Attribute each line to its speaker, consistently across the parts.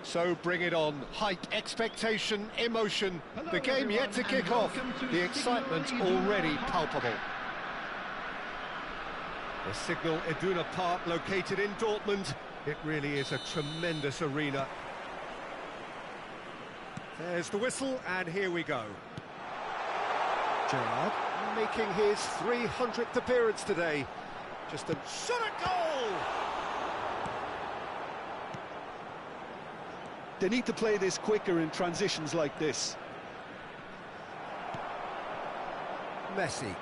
Speaker 1: So bring it on. Hype, expectation, emotion. The game yet to kick off. The excitement already palpable. The Signal Iduna Park, located in Dortmund. It really is a tremendous arena. There's the whistle, and here we go. Gerrard making his 300th appearance today. Just a shot at goal!
Speaker 2: They need to play this quicker in transitions like this.
Speaker 1: Messi.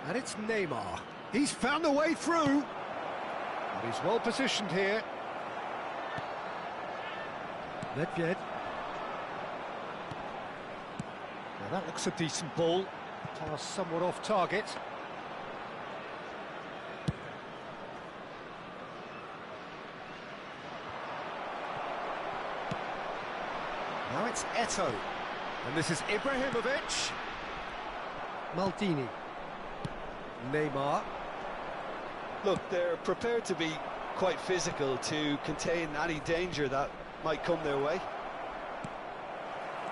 Speaker 1: And it's Neymar. He's found a way through. And he's well positioned here. Nedved. Now that looks a decent ball. Pass somewhat off target. Now it's Eto'o. And this is Ibrahimovic. Maldini. Neymar.
Speaker 2: Look, they're prepared to be quite physical to contain any danger that might come their way.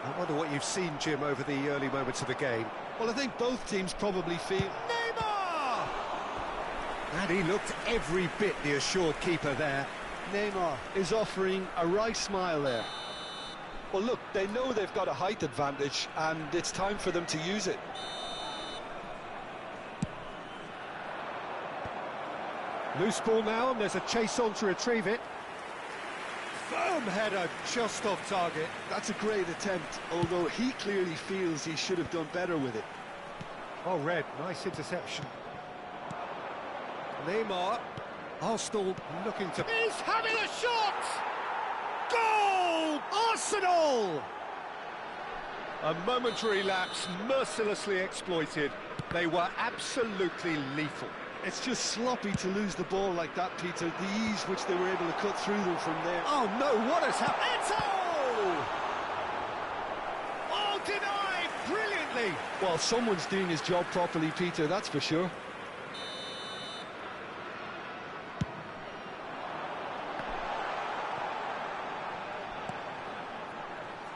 Speaker 1: I wonder what you've seen, Jim, over the early moments of the game.
Speaker 2: Well, I think both teams probably feel...
Speaker 1: Neymar! And he looked every bit the assured keeper there.
Speaker 2: Neymar is offering a right smile there. Well, look, they know they've got a height advantage, and it's time for them to use it.
Speaker 1: Loose ball now, and there's a chase on to retrieve it. Firm header, just off target.
Speaker 2: That's a great attempt, although he clearly feels he should have done better with it.
Speaker 1: Oh, Red, nice interception. Neymar. Arsenal looking to... He's having a shot! Goal! Arsenal! A momentary lapse, mercilessly exploited. They were absolutely lethal.
Speaker 2: It's just sloppy to lose the ball like that, Peter. The ease which they were able to cut through them from there.
Speaker 1: Oh no, what has happened? Eto'o! Oh, denied brilliantly!
Speaker 2: Well, someone's doing his job properly, Peter, that's for sure.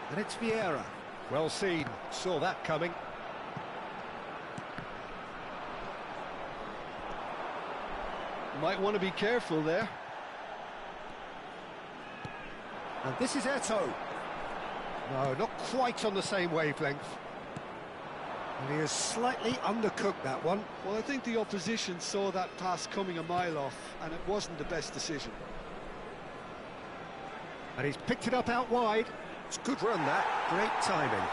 Speaker 1: And it's Vieira. Well seen, saw that coming.
Speaker 2: Might want to be careful there.
Speaker 1: And this is Eto'o. No, not quite on the same wavelength. And he has slightly undercooked that one.
Speaker 2: Well, I think the opposition saw that pass coming a mile off, and it wasn't the best decision.
Speaker 1: And he's picked it up out wide. It's a good run, that. Great timing.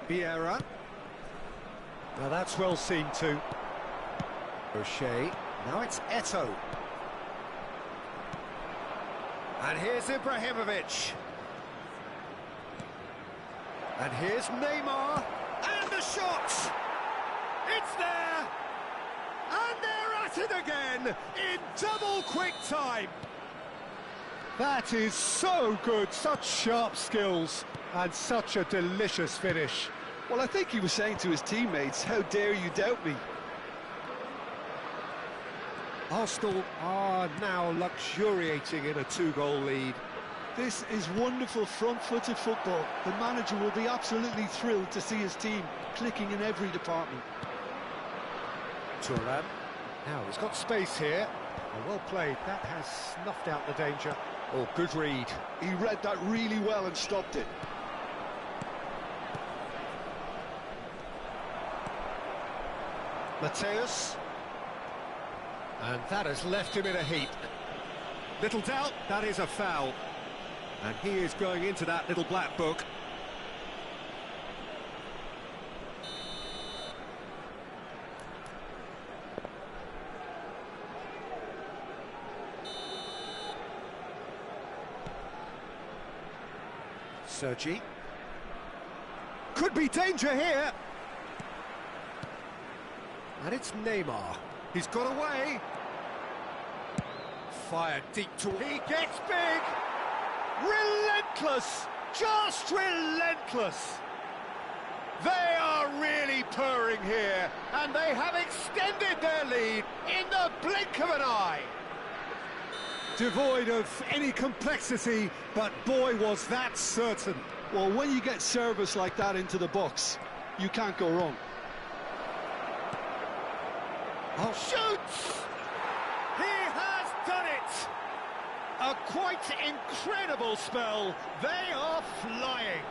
Speaker 1: Vieira. Now that's well seen too. O'Shea. Now it's Eto'o. And here's Ibrahimovic. And here's Neymar. And the shot! It's there! And they're at it again in double quick time. That is so good, such sharp skills and such a delicious finish.
Speaker 2: Well, I think he was saying to his teammates, how dare you doubt me?
Speaker 1: Arsenal are now luxuriating in a 2-goal lead.
Speaker 2: This is wonderful front-footed football. The manager will be absolutely thrilled to see his team clicking in every department.
Speaker 1: Thuram. Now he's got space here. Well played, that has snuffed out the danger. Oh, good read.
Speaker 2: He read that really well and stopped it.
Speaker 1: Mateus. And that has left him in a heap. Little doubt, that is a foul. And he is going into that little black book. Sergi. Could be danger here. And it's Neymar. He's got away. Fired deep to... He gets big! Relentless! Just relentless. They are really purring here, and they have extended their lead in the blink of an eye. Devoid of any complexity, but boy, was that certain.
Speaker 2: Well, when you get service like that into the box, you can't go wrong.
Speaker 1: Oh, shoots! He has done it! A quite incredible spell. They are flying.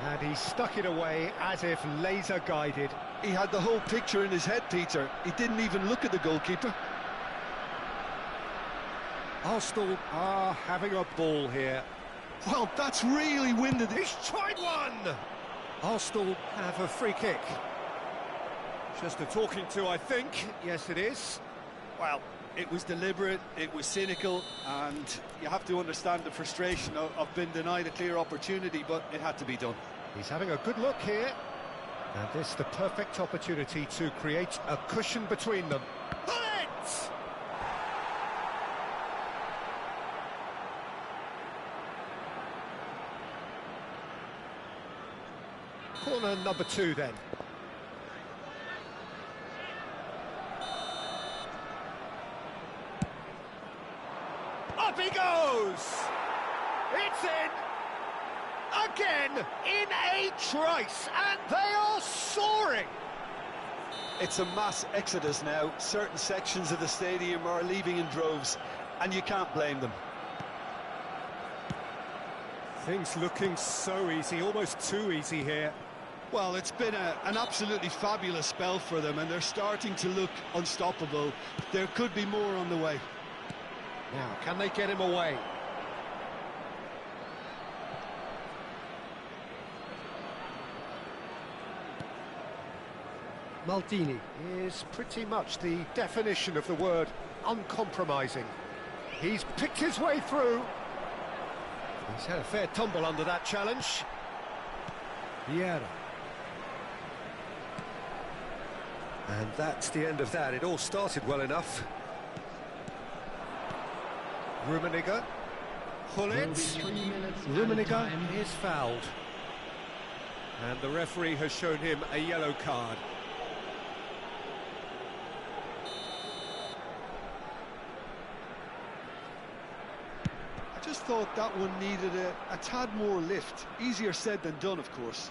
Speaker 1: And he stuck it away as if laser guided.
Speaker 2: He had the whole picture in his head, Peter. He didn't even look at the goalkeeper.
Speaker 1: Arsenal are having a ball here.
Speaker 2: Well, that's really winded.
Speaker 1: He's tried one! Arsenal have a free kick. Just a talking to, I think. Yes, it is.
Speaker 2: Well, it was deliberate, it was cynical, and you have to understand the frustration of being denied a clear opportunity, but it had to be done.
Speaker 1: He's having a good look here. And this is the perfect opportunity to create a cushion between them. Bullet! Corner number 2 then. Up he goes! It's in! Again, in a trice, and they are soaring!
Speaker 2: It's a mass exodus now. Certain sections of the stadium are leaving in droves, and you can't blame them.
Speaker 1: Things looking so easy, almost too easy here.
Speaker 2: Well, it's been an absolutely fabulous spell for them, and they're starting to look unstoppable. There could be more on the way.
Speaker 1: Now, can they get him away? Maldini is pretty much the definition of the word uncompromising. He's picked his way through. He's had a fair tumble under that challenge. Vieira. And that's the end of that. It all started well enough. Rummenigge. Hullet. Rummenigge is fouled. And the referee has shown him a yellow card.
Speaker 2: I just thought that one needed a tad more lift. Easier said than done, of course.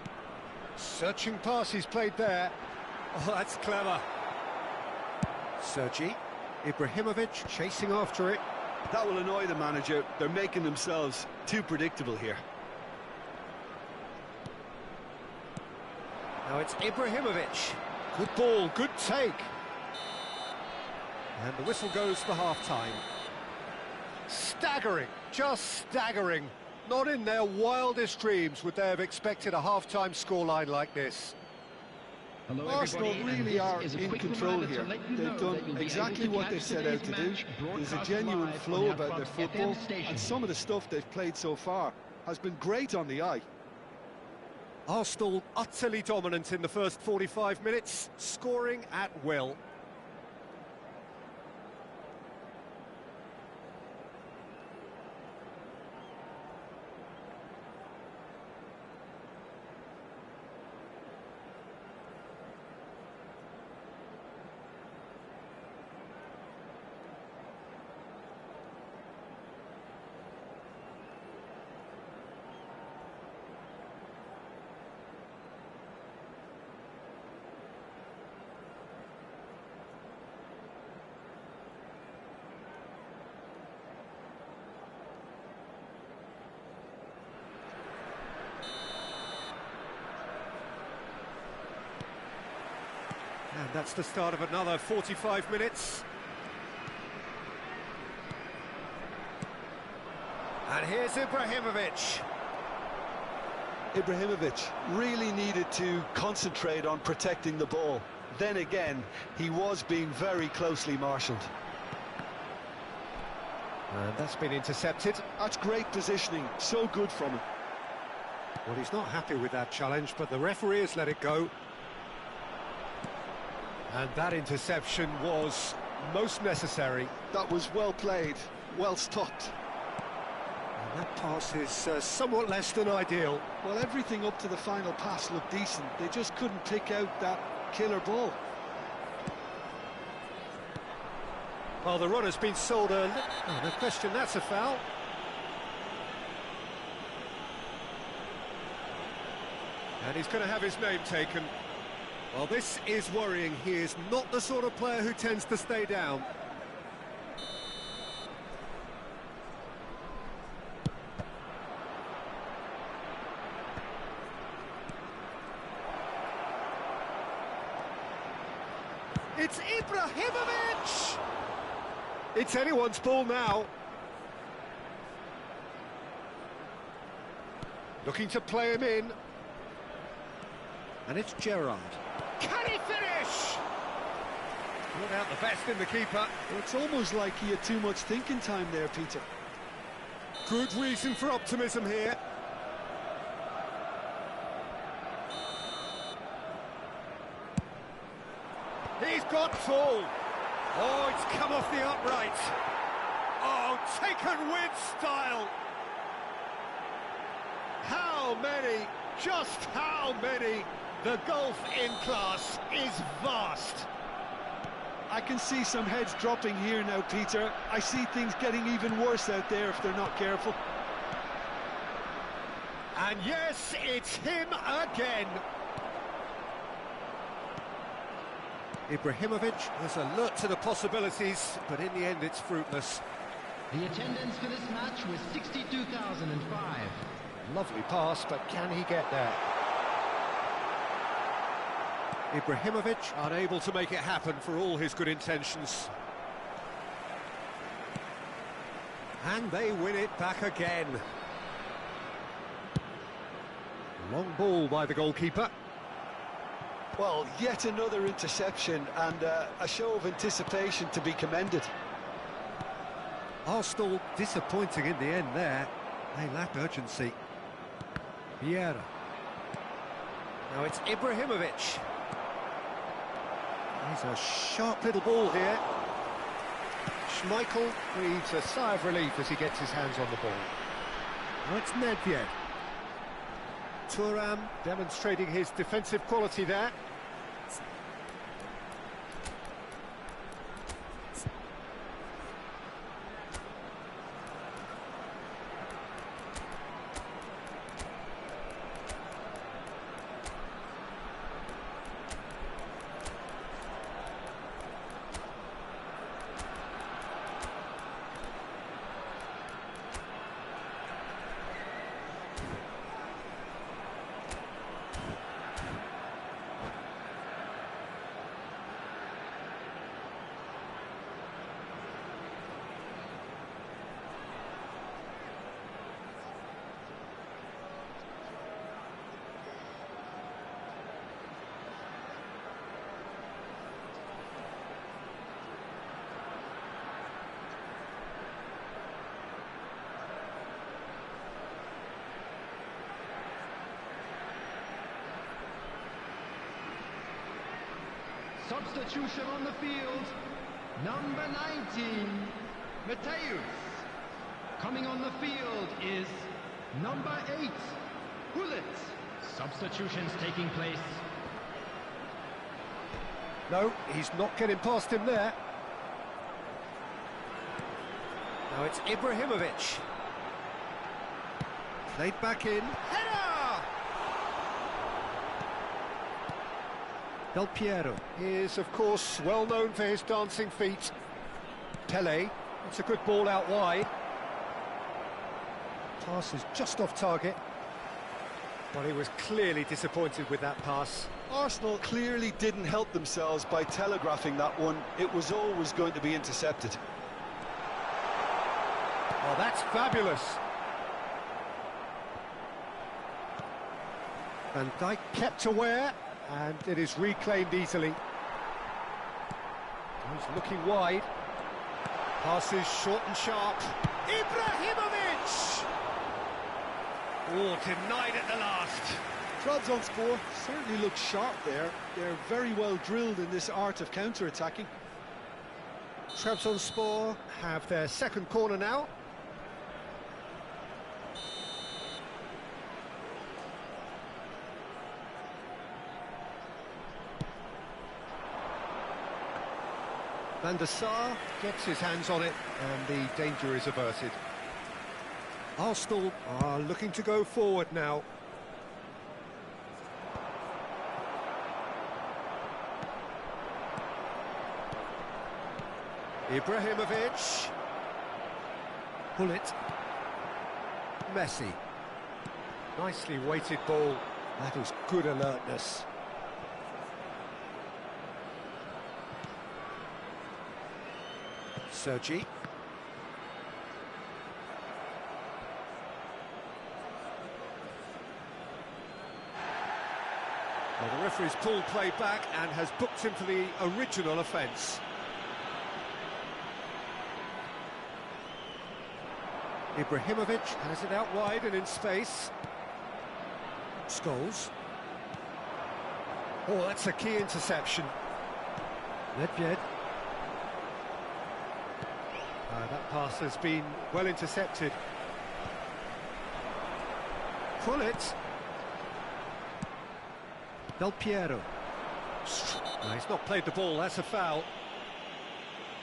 Speaker 1: Searching pass he's played there. Oh, that's clever. Sergi. Ibrahimovic chasing after it.
Speaker 2: That will annoy the manager. They're making themselves too predictable here.
Speaker 1: Now it's Ibrahimovic. Good ball, good take. And the whistle goes for half-time. Staggering, just staggering. Not in their wildest dreams would they have expected a half-time scoreline like this.
Speaker 3: Hello,
Speaker 2: Arsenal really are in control here. They've done exactly what they set out to do. There's a genuine flow about their football, and some of the stuff they've played so far has been great on the eye.
Speaker 1: Arsenal utterly dominant in the first 45 minutes, scoring at will. And that's the start of another 45 minutes. And here's Ibrahimovic.
Speaker 2: Ibrahimovic really needed to concentrate on protecting the ball. Then again, he was being very closely marshalled.
Speaker 1: And that's been intercepted.
Speaker 2: That's great positioning, so good from him.
Speaker 1: Well, he's not happy with that challenge, but the referee has let it go. And that interception was most necessary.
Speaker 2: That was well played, well stopped.
Speaker 1: And that pass is somewhat less than ideal.
Speaker 2: Well, everything up to the final pass looked decent. They just couldn't pick out that killer ball.
Speaker 1: Well, the runner's been sold early. Oh, no question, that's a foul. And he's going to have his name taken. Well, this is worrying. He is not the sort of player who tends to stay down. It's Ibrahimovic! It's anyone's ball now. Looking to play him in. And it's Gerrard. Can he finish? Brought out the best in the keeper.
Speaker 2: Well, it's almost like he had too much thinking time there, Peter.
Speaker 1: Good reason for optimism here. He's got full. Oh, it's come off the upright. Oh, taken with style. How many? Just how many? The gulf in class is vast.
Speaker 2: I can see some heads dropping here now, Peter. I see things getting even worse out there if they're not careful.
Speaker 1: And yes, it's him again. Ibrahimovic is alert to the possibilities, but in the end it's fruitless.
Speaker 3: The attendance for this match was 62,005.
Speaker 1: Lovely pass, but can he get there? Ibrahimovic unable to make it happen for all his good intentions. And they win it back again. Long ball by the goalkeeper.
Speaker 2: Well, yet another interception and a show of anticipation to be commended.
Speaker 1: Arsenal disappointing in the end there. They lack urgency. Vieira. Now it's Ibrahimovic. He's a sharp little ball here. Schmeichel breathes a sigh of relief as he gets his hands on the ball. Now it's Nedved. Thuram demonstrating his defensive quality there.
Speaker 3: Substitution on the field, number 19, Mateus. Coming on the field is number 8, Hullet. Substitutions taking place.
Speaker 1: No, he's not getting past him there. Now it's Ibrahimovic. Played back in. Header! Del Piero is, of course, well known for his dancing feet. Pele, it's a good ball out wide. Pass is just off target. But he was clearly disappointed with that pass.
Speaker 2: Arsenal clearly didn't help themselves by telegraphing that one. It was always going to be intercepted.
Speaker 1: Oh, that's fabulous. Van Dijk kept aware, and it is reclaimed easily. He's looking wide. Passes short and sharp. Ibrahimovic! Oh, denied at the last.
Speaker 2: Trabzonspor certainly look sharp there. They're very well drilled in this art of counter-attacking.
Speaker 1: Trabzonspor have their second corner now. Van der Sar gets his hands on it, and the danger is averted. Arsenal are looking to go forward now. Ibrahimovic. Pull it. Messi. Nicely weighted ball. That is good alertness. Sergi. Well, the referee's pulled play back and has booked him for the original offence. Ibrahimovic has it out wide and in space. Scholes. Oh, that's a key interception. Nedved. That pass has been well intercepted. Pull it. Del Piero. No, he's not played the ball, that's a foul.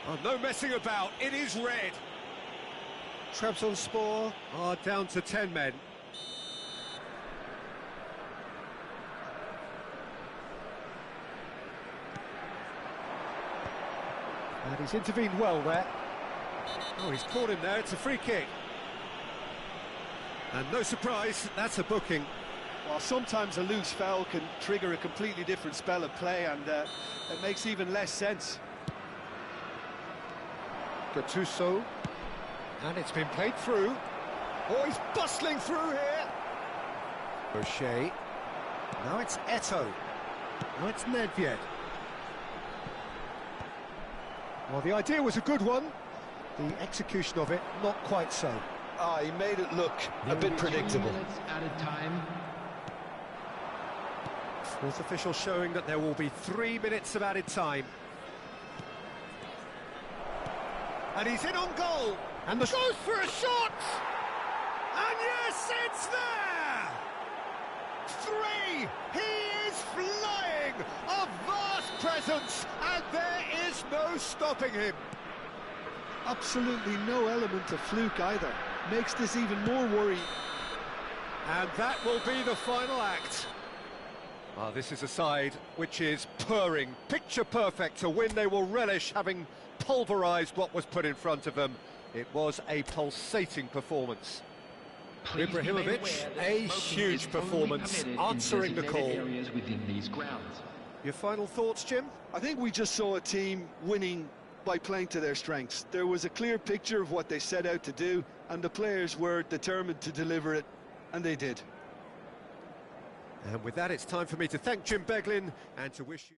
Speaker 1: Oh, no messing about, it is red. Trabzonspor are down to 10 men. And he's intervened well there. Oh, he's caught him there, it's a free kick. And no surprise, that's a booking.
Speaker 2: Well, sometimes a loose foul can trigger a completely different spell of play, and it makes even less sense.
Speaker 1: Gattuso. And it's been played through. Oh, he's bustling through here. O'Shea. Now it's Eto'o. Now it's Nedved. Well, the idea was a good one. The execution of it, not quite so.
Speaker 2: Ah, he made it look a bit predictable.
Speaker 3: 3 minutes added time.
Speaker 1: Fourth official showing that there will be 3 minutes of added time. And he's in on goal. And the goes for a shot! And yes, it's there! 3! He is flying! A vast presence, and there is no stopping him.
Speaker 2: Absolutely no element of fluke either. Makes this even more worrying.
Speaker 1: And that will be the final act. Well, this is a side which is purring, picture perfect, a win they will relish, having pulverised what was put in front of them. It was a pulsating performance. Ibrahimovic, a huge performance, answering the call.
Speaker 3: Within these grounds.
Speaker 1: Your final thoughts, Jim?
Speaker 2: I think we just saw a team winning by playing to their strengths. There was a clear picture of what they set out to do, and the players were determined to deliver it, and they did.
Speaker 1: And with that, it's time for me to thank Jim Beglin and to wish you...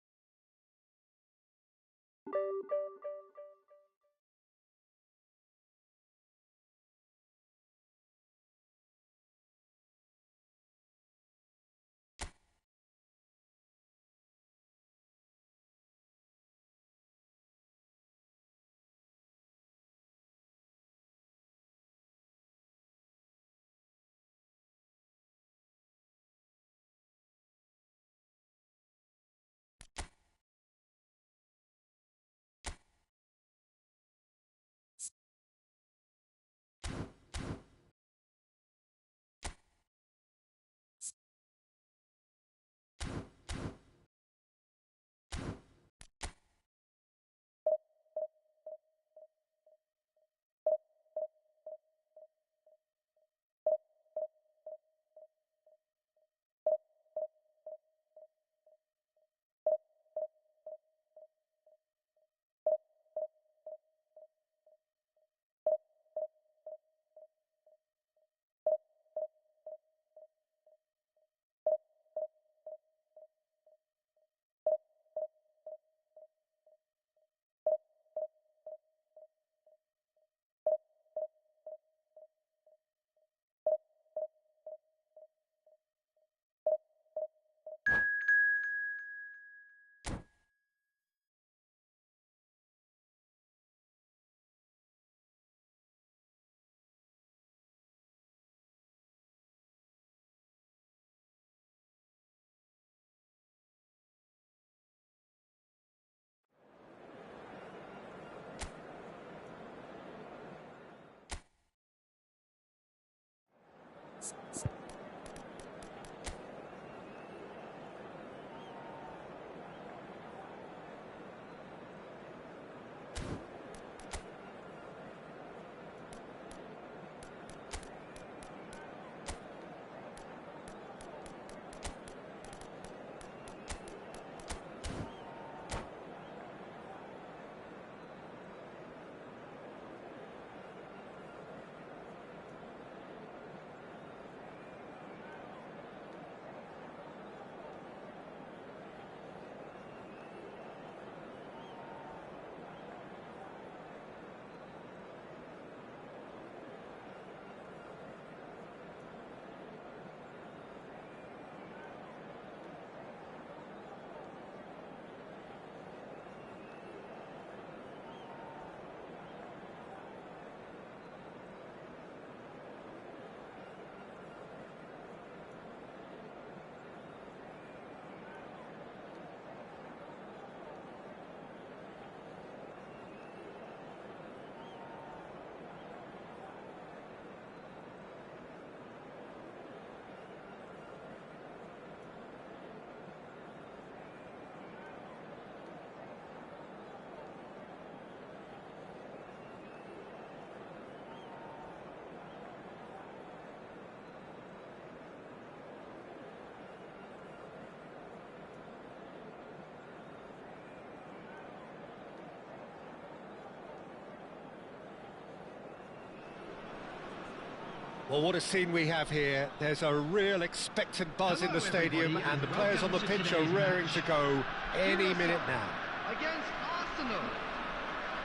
Speaker 1: Well, what a scene we have here. There's a real expectant buzz in the stadium, and the players on the pitch are raring to go any minute now.
Speaker 3: Against Arsenal.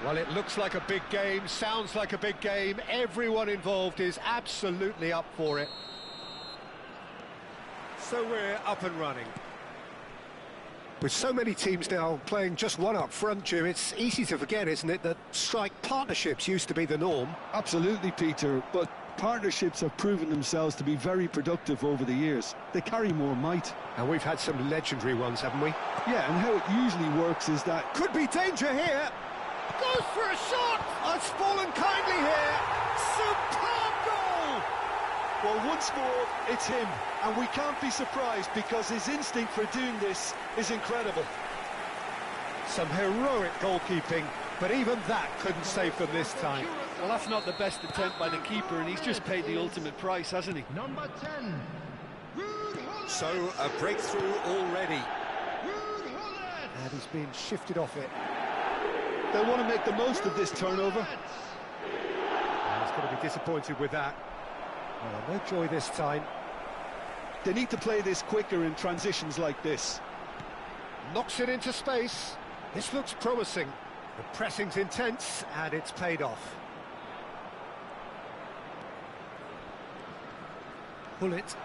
Speaker 1: Well, it looks like a big game, sounds like a big game. Everyone involved is absolutely up for it. So we're up and running. With so many teams now playing just one up front, Jim, it's easy to forget, isn't it, that strike partnerships used to be the norm?
Speaker 2: Absolutely, Peter, but partnerships have proven themselves to be very productive over the years. They carry more might.
Speaker 1: And we've had some legendary ones, haven't we?
Speaker 2: Yeah, and how it usually works is that...
Speaker 1: Could be danger here! Goes for a shot! Has fallen kindly here! Superb goal!
Speaker 2: Well, once more, it's him, and we can't be surprised because his instinct for doing this is incredible.
Speaker 1: Some heroic goalkeeping, but even that couldn't save them this time.
Speaker 4: Well, that's not the best attempt by the keeper, and he's just paid the ultimate price, hasn't he?
Speaker 3: Number 10.
Speaker 1: So, a breakthrough already. And he's been shifted off it.
Speaker 2: They want to make the most of this turnover.
Speaker 1: And he's going to be disappointed with that. Well, no joy this time.
Speaker 2: They need to play this quicker in transitions like this.
Speaker 1: Knocks it into space. This looks promising. The pressing's intense, and it's paid off. Pull it.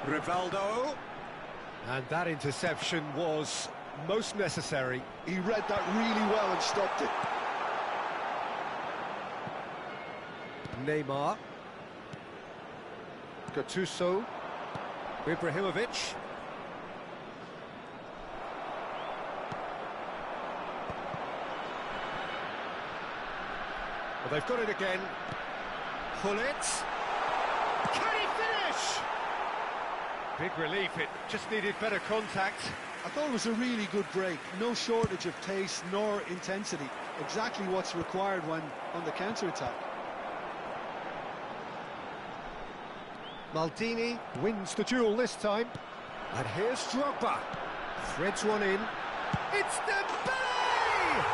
Speaker 1: Rivaldo. And that interception was most necessary.
Speaker 2: He read that really well and stopped it.
Speaker 1: Neymar. Gattuso. Ibrahimovic. Well, they've got it again. Pull it. Can he finish? Big relief, it just needed better contact.
Speaker 2: I thought it was a really good break. No shortage of pace nor intensity. Exactly what's required when on the counter-attack.
Speaker 1: Maldini wins the duel this time. And here's Drogba. Threads one in. It's Dembele!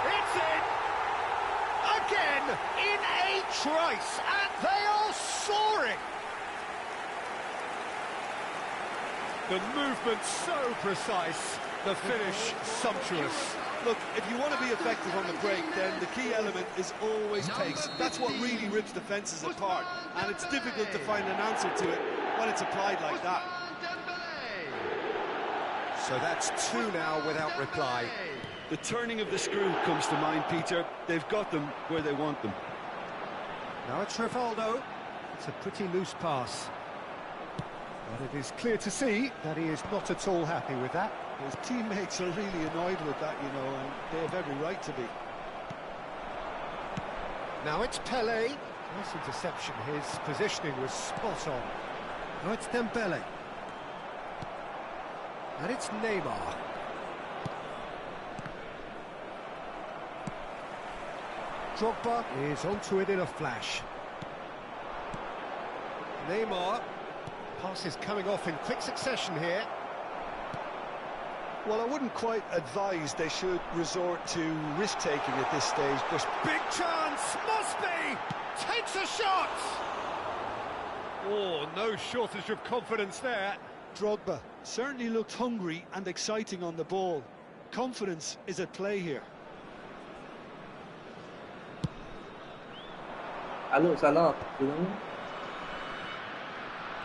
Speaker 1: It's in! Again, in a trice, and they are soaring! The movement so precise, the finish sumptuous.
Speaker 2: Look, if you want to be effective on the break, then the key element is always pace. That's what really rips defences apart, and it's difficult to find an answer to it when it's applied like that.
Speaker 1: So that's two now without reply.
Speaker 2: The turning of the screw comes to mind, Peter. They've got them where they want them.
Speaker 1: Now it's Rivaldo. It's a pretty loose pass. But it is clear to see that he is not at all happy with that.
Speaker 2: His teammates are really annoyed with that, you know, and they have every right to be.
Speaker 1: Now it's Pelé. Nice interception. His positioning was spot on. Now it's Dembele. And it's Neymar. Drogba is onto it in a flash. Neymar. Pass is coming off in quick succession here.
Speaker 2: Well, I wouldn't quite advise they should resort to risk-taking at this stage, but...
Speaker 1: Big chance! Must be! Takes a shot! Oh, no shortage of confidence there.
Speaker 2: Drogba certainly looked hungry and exciting on the ball. Confidence is at play here.
Speaker 5: Allô, Salah.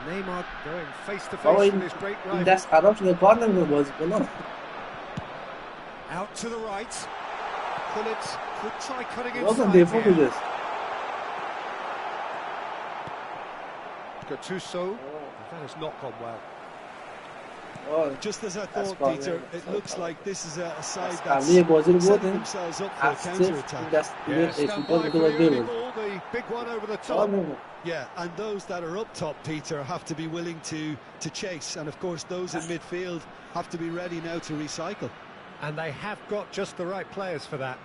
Speaker 1: Neymar going face-to-face with his great rival.
Speaker 5: Das Arab in the corner was below.
Speaker 1: Out to the right. Pull it. Could try cutting inside.
Speaker 5: Wasn't there for this?
Speaker 1: Gattuso. That has not gone well.
Speaker 5: Oh,
Speaker 2: just as I thought, Peter, it looks like this is a side that's
Speaker 5: setting
Speaker 2: themselves up for a counter-attack.
Speaker 1: Yeah, stand by for the early ball, the big one over the top.
Speaker 2: Yeah, and those that are up top, Peter, have to be willing to chase. And, of course, those in midfield have to be ready now to recycle.
Speaker 1: And they have got just the right players for that.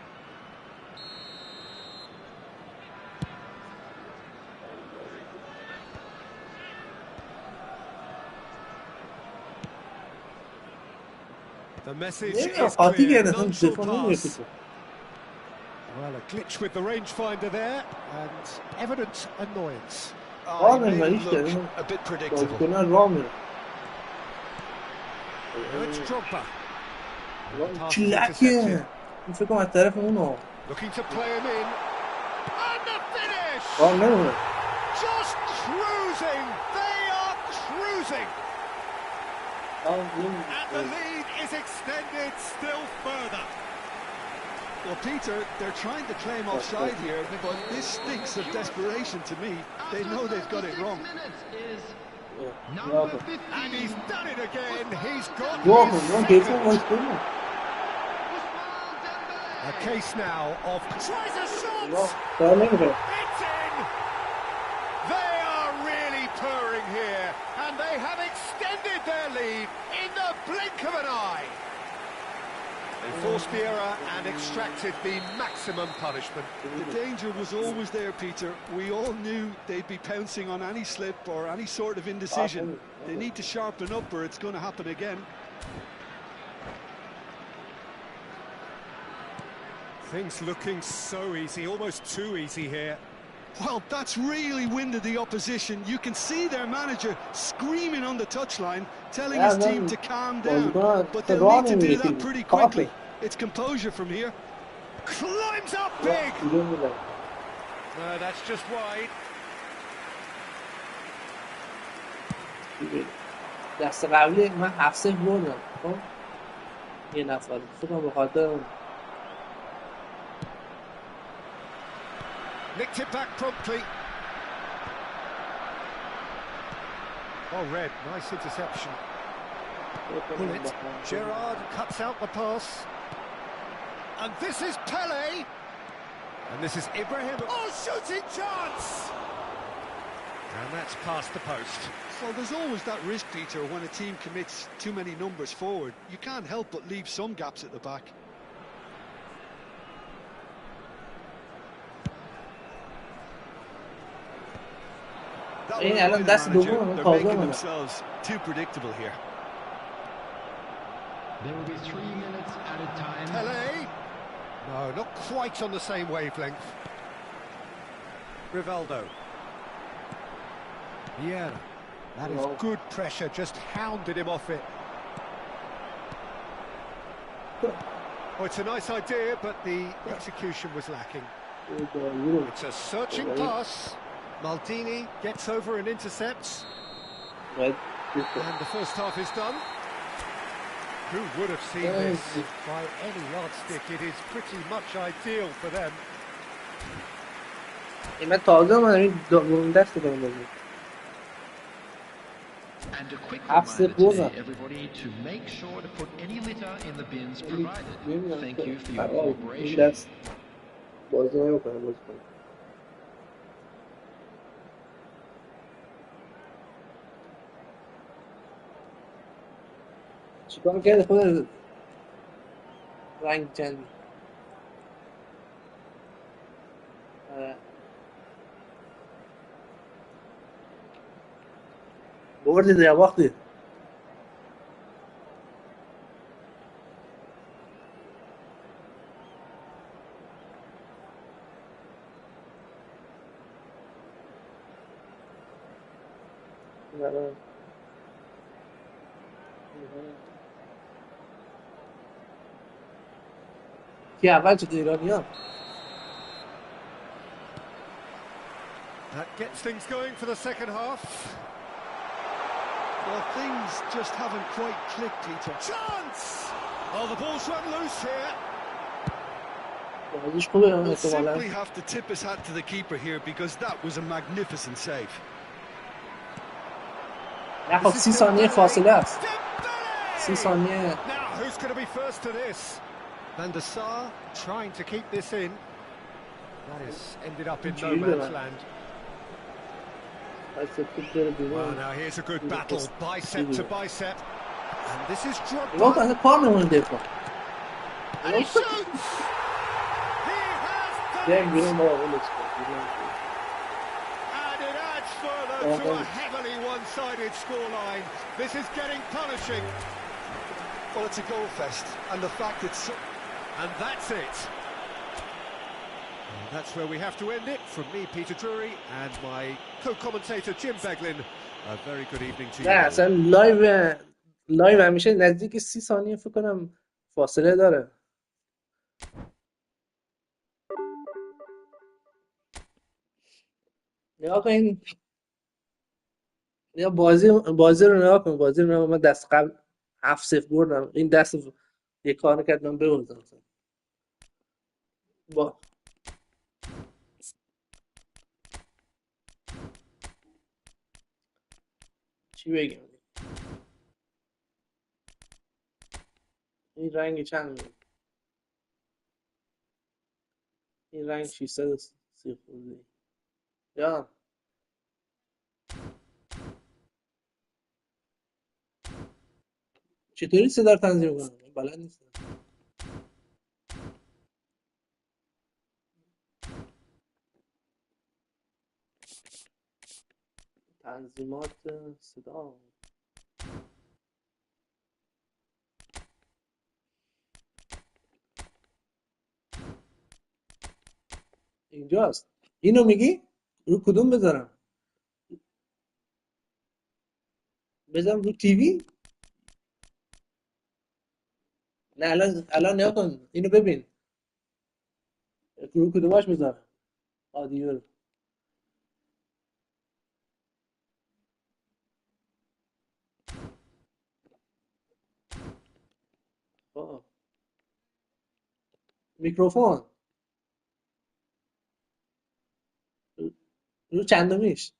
Speaker 1: The message
Speaker 5: نمیدونم
Speaker 1: is
Speaker 5: خاطی
Speaker 1: clear.
Speaker 5: گرده
Speaker 1: Non-short
Speaker 5: دفاع
Speaker 1: pass.
Speaker 5: نمیرسید.
Speaker 1: Well, a glitch with the rangefinder there, and evident annoyance.
Speaker 2: Oh, he
Speaker 5: He
Speaker 2: made it
Speaker 5: made it
Speaker 2: look a bit predictable.
Speaker 5: بازیکنان راه میره.
Speaker 1: Now it's Drogba. The pass
Speaker 5: چی
Speaker 1: is
Speaker 5: لکیه.
Speaker 1: intercepted.
Speaker 5: این فکر کنم از طرف اونو.
Speaker 1: Looking to play him in. And the finish!
Speaker 5: راه نمیره.
Speaker 1: Just cruising! They are cruising! And the lead is extended still further.
Speaker 2: Well, Peter, they're trying to claim offside here, but this stinks of desperation to me. They know they've got it wrong.
Speaker 1: And he's done it again. He's got
Speaker 5: Yok,
Speaker 1: his
Speaker 5: lan
Speaker 1: second.
Speaker 5: geçen maç değil mi?
Speaker 1: A case now of tries a shot.
Speaker 5: Yok, daha ne kadar?
Speaker 1: It's in. They are really purring here, and they have extended their lead in the blink of an eye. They forced the error and extracted the maximum punishment.
Speaker 2: The danger was always there, Peter. We all knew they'd be pouncing on any slip or any sort of indecision. They need to sharpen up or it's going to happen again.
Speaker 1: Things looking so easy, almost too easy here.
Speaker 2: Well, that's really winded the opposition. You can see their manager screaming on the touchline, telling his team to calm down. But they'll need to do that pretty quickly. It's composure from here.
Speaker 1: Climbs up big. No, that's just wide.
Speaker 5: دست قبلی من 7-0 بردم. خب یه نفر فکر کنم به خاطر اون.
Speaker 1: Nicked it back promptly. Oh, Red, nice interception. Bullet. Gerrard cuts out the pass. And this is Pele. And this is Ibrahim. Oh, shooting chance! And that's past the post.
Speaker 2: Well, there's always that risk, Peter, when a team commits too many numbers forward. You can't help but leave some gaps at the back.
Speaker 5: این الان دست دوم
Speaker 2: They're making themselves too predictable here.
Speaker 3: There will be 3 minutes at a time.
Speaker 1: Pele. No, not quite on the same wavelength. Rivaldo. Yeah, that is good pressure, just hounded him off it. Oh, it's a nice idea, but the execution was lacking. It's a searching pass. Maldini gets over and intercepts. And the first half is done. Who would have seen this? By any yardstick, it is pretty much ideal for them.
Speaker 5: من تازه اومدم این دومین دست دارم بازی.
Speaker 3: And a quick reminder today, everybody, to make sure to put any litter in the bins provided. Thank you for your cooperation.
Speaker 5: این دست بازی نمی‌کنم بازی کنم. چیکار کردی خود رنگ جنگی؟ بردید یا باختید؟ کی اول شد ایرانی‌ها؟
Speaker 1: That gets things going for the second half.
Speaker 2: Well, things just haven't quite clicked, Peter.
Speaker 1: Chance! Oh, the ball's run loose here.
Speaker 5: بازیش خوبه
Speaker 2: We'll
Speaker 5: احتمالاً.
Speaker 2: simply have to tip his hat to the keeper here because that was a magnificent save.
Speaker 5: نه خب 30 ثانیه فاصله است. 30 ثانیه.
Speaker 1: Now, who's going to be first to this? Van der Sar trying to keep this in. That has ended up in no man's land. Well, now here's a good battle, bicep to bicep. And this is Drogba.
Speaker 5: اینا اصلا کار نمونه دفاع.
Speaker 1: And he shoots! He has
Speaker 5: بیایم
Speaker 1: done
Speaker 5: بیرون
Speaker 1: it!
Speaker 5: بابا ولش کن.
Speaker 1: And it adds further to a heavily one-sided scoreline. This is getting punishing.
Speaker 2: Well, it's a goal fest, and the fact it's...
Speaker 1: And that's it. And that's where we have to end it. From me, Peter Drury, and my co-commentator, Jim Beglin. A very good evening to you.
Speaker 5: نه اصلا لایو همیشه نزدیک 30 ثانیه فکر کنم فاصله داره. نگاه کن یا بازی رو نگاه کن. بازی رو نگاه. من دست قبل 7-0 بردم. این دست یه کار کردم ببردم. با چی بگم؟ این رنگ چند بود؟ این رنگ 630 خورده. یا چطوری صدا رو تنظیم کنم؟ بلد نیستم. تنظیمات صدا اینجاست. اینو میگی؟ رو کدوم بذارم؟ بذارم رو تیوی؟ نه الان نگاه کن. اینو ببین. رو کدومش بذارم؟ آدیو رو. میکروفون رو چندمیش؟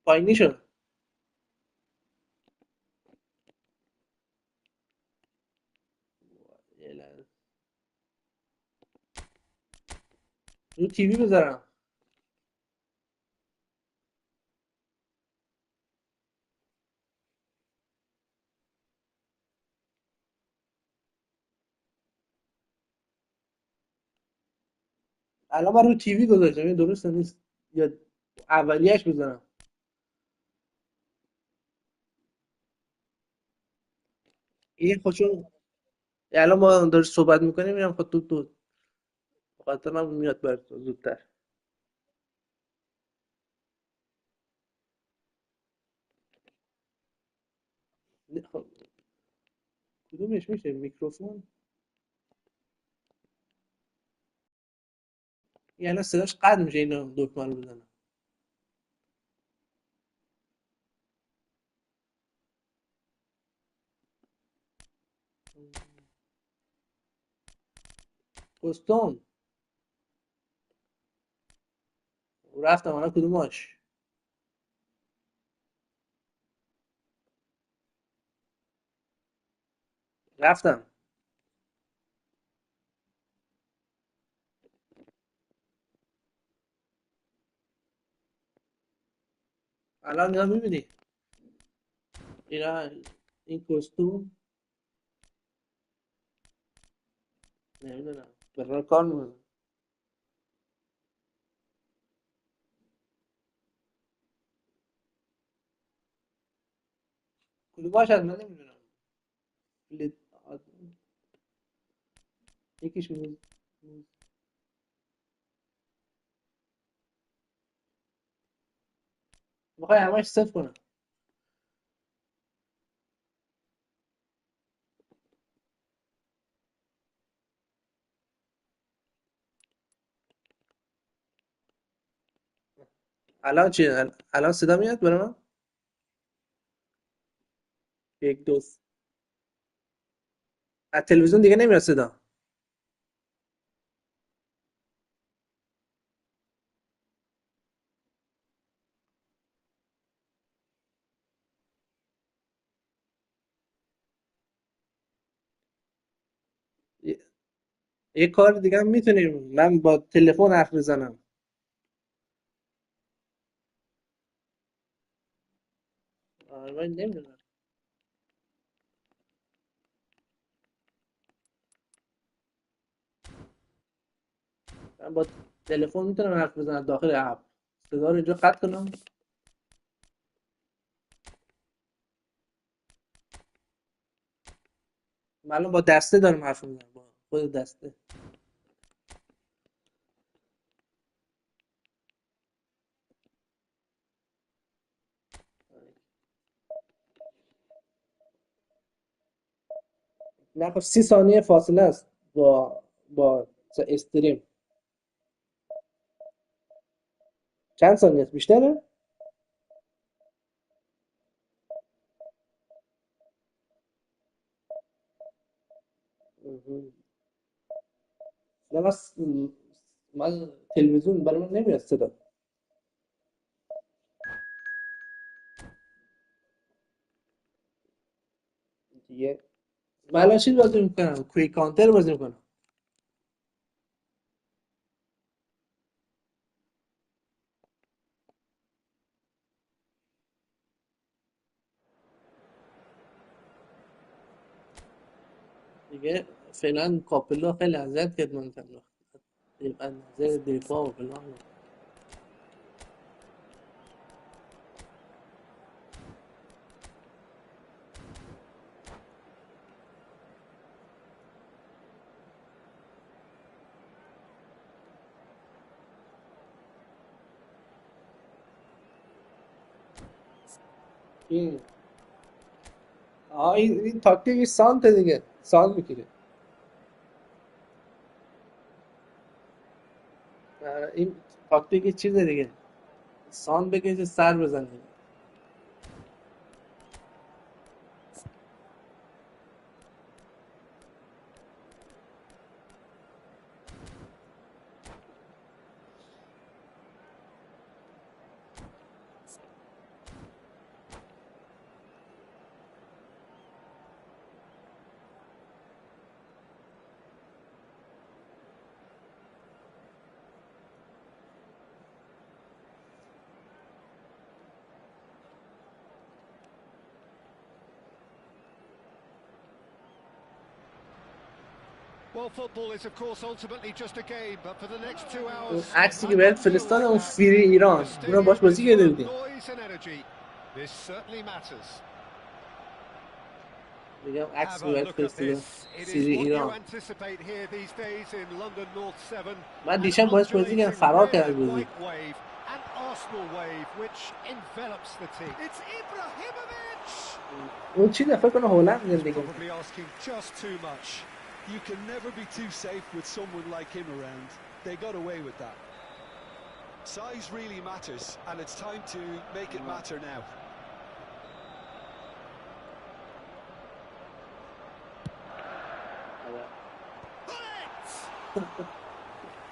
Speaker 5: پایینی شد. رو تیوی بذارم. الان من رو تیوی گذاشتم. این درست نیست یا اولیه‌اش بذارم؟ این خودشون الان ما داریم صحبت میکنیم. میرم خود تو خاطر من میاد بر زودتر. خب کدومش میشه؟ میکروفون یعنی صداش قد میشه اینو دکمه رو بزنم. پستون رفتم. الان کدوماش رفتم؟ الان اینا میبینی اینا این کستوم نمیدونم برای کار میکنم. کدوماش هست من نمیدونم. یکیش میخوای همش صفر کنم. الان چی؟ الان صدا میاد برای من؟ یک دو از تلویزیون دیگه نمیاد صدا. یه کار دیگه هم میتونیم. من با تلفن حرف بزنم. من نمیدونم. من با تلفن میتونم حرف بزنم داخل اپ. صدا رو اینجا قطع کنم. من الان با دسته دارم حرف میزنم، با خود دسته. نه خب 30 ثانیه فاصله است با استریم. چند ثانیه است بیشتره؟ نه من تلویزیون برای من نمیاد صدا دیگه. من الان چی بازی میکنم؟ کویک کانتر بازی میکنم. دیگه فعلا کاپلا خیلی اذیت کرد من تنها از نظر دفاع و فلان. این تاکتیک سانت دیگه، سانت میگیره. این تاکتیک چیز دیگه، سانت بگیره سر بزنه.
Speaker 1: Well, football is of course ultimately just a game, but for the next 2 hours,
Speaker 5: عکسی که بهت فرستادم اون فیری ایران، اونو باش بازی کرده بودیم.
Speaker 1: This certainly matters.
Speaker 5: میگم عکسی که بهت فرستادم فیری ایران. من دیشب باش بازی کردم فرار کرد از بازی.
Speaker 1: An Arsenal wave which envelops the team. It's Ibrahimovic.
Speaker 5: اون چی فکر کنم هلند زندگی می‌کنه.
Speaker 1: Probably asking just too much.
Speaker 2: You can never be too safe with someone like him around. They got away with that. Size really matters, and it's time to make it matter now.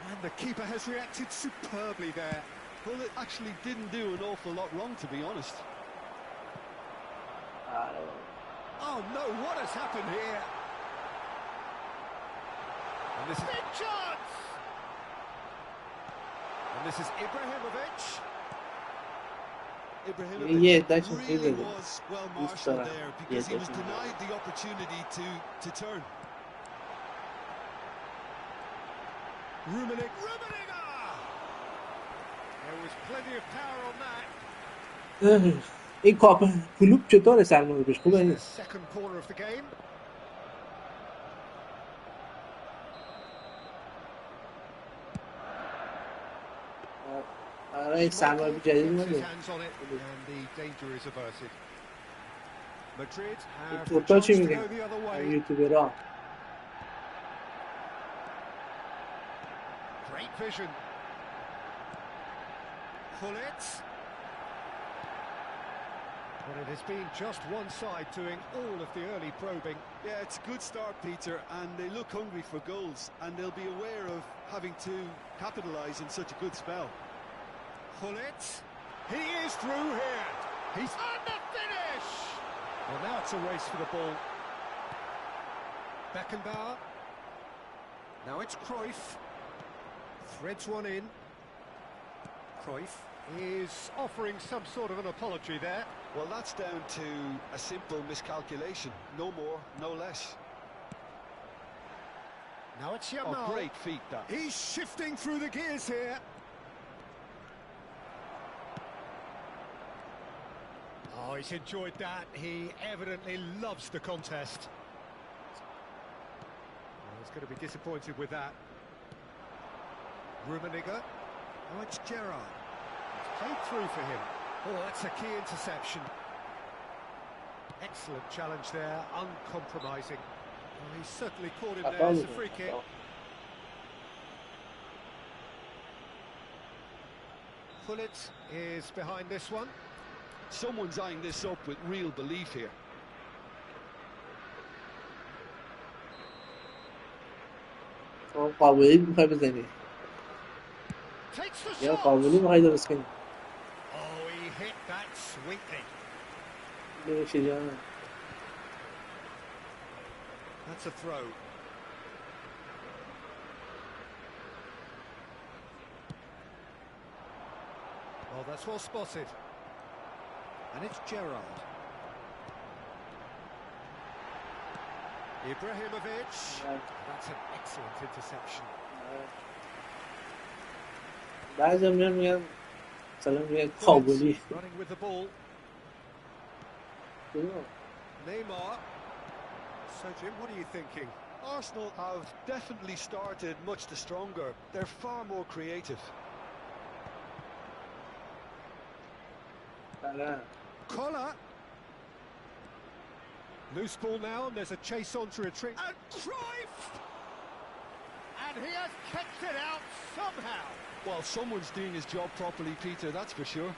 Speaker 1: And the keeper has reacted superbly there.
Speaker 2: Well, it actually didn't do an awful lot wrong, to be honest.
Speaker 1: Oh no, what has happened here? And this is big chance. And this is Ibrahimovic.
Speaker 2: Ibrahimovic really was well marshalled there because he was denied the opportunity to turn.
Speaker 1: Rummenigge. There was plenty of power on that.
Speaker 5: این کلوب چطوره سرمایه‌گذاریش خوبه نیست؟
Speaker 1: Second corner of the game.
Speaker 5: آره سرمایه جدید اومده. تورتا چی میگن؟ یوتیوبرها.
Speaker 1: Great vision. Pull it. But it has been just one side doing all of the early probing.
Speaker 2: Yeah, it's a good start, Peter, and they look hungry for goals, and they'll be aware of having to capitalise in such a good spell.
Speaker 1: Pull it. He is through here. He's on the finish. Well, now it's a race for the ball. Beckenbauer. Now it's Cruyff. Threads one in. Cruyff is offering some sort of an apology there.
Speaker 2: Well, that's down to a simple miscalculation. No more, no less.
Speaker 1: Now it's Yamal.
Speaker 2: Oh, great feat, that.
Speaker 1: He's shifting through the gears here. Oh, he's enjoyed that. He evidently loves the contest. going to be disappointed with that. Rummenigge. Oh, it's Gerrard. It's played through for him. Oh, that's a key interception. Excellent challenge there, uncompromising. Oh, he's certainly caught him there. It's a free kick. Pullet is behind this one.
Speaker 2: Someone's eyeing this up with real belief here.
Speaker 5: قابلی میخوای بزنی یا قابلی میخوای درست کنی
Speaker 1: Oh, he hit that sweetly. That's a throw. Well, that's well spotted. And it's Gerrard. Ibrahimovic. That's an excellent interception.
Speaker 5: بعضی میگن مثلا میگن قابلی
Speaker 1: Running with the ball. Neymar. So Jim, what are you thinking?
Speaker 2: Arsenal have definitely started much the stronger. They're far more creative.
Speaker 1: Collar. Loose ball now, and there's a chase on to retreat. And Cruyff! And he has kept it out somehow.
Speaker 2: Well, someone's doing his job properly, Peter, that's for sure.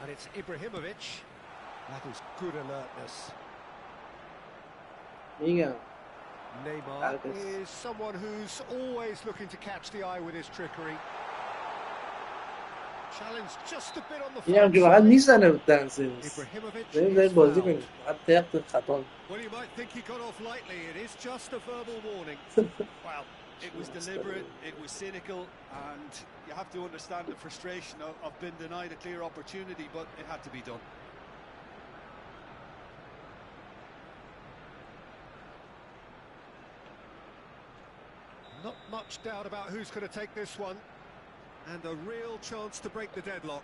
Speaker 1: And it's Ibrahimovic. That is good alertness. Neymar is someone who's always looking to catch the eye with his trickery. Challenge just a bit on the
Speaker 5: front side.
Speaker 1: Ibrahimovic Well, you might think he got off lightly. It is just a verbal warning.
Speaker 4: Well, it was deliberate, it was cynical, and you have to understand the frustration of being denied a clear opportunity, but it had to be done.
Speaker 1: Not much doubt about who's going to take this one. And a real chance to break the deadlock.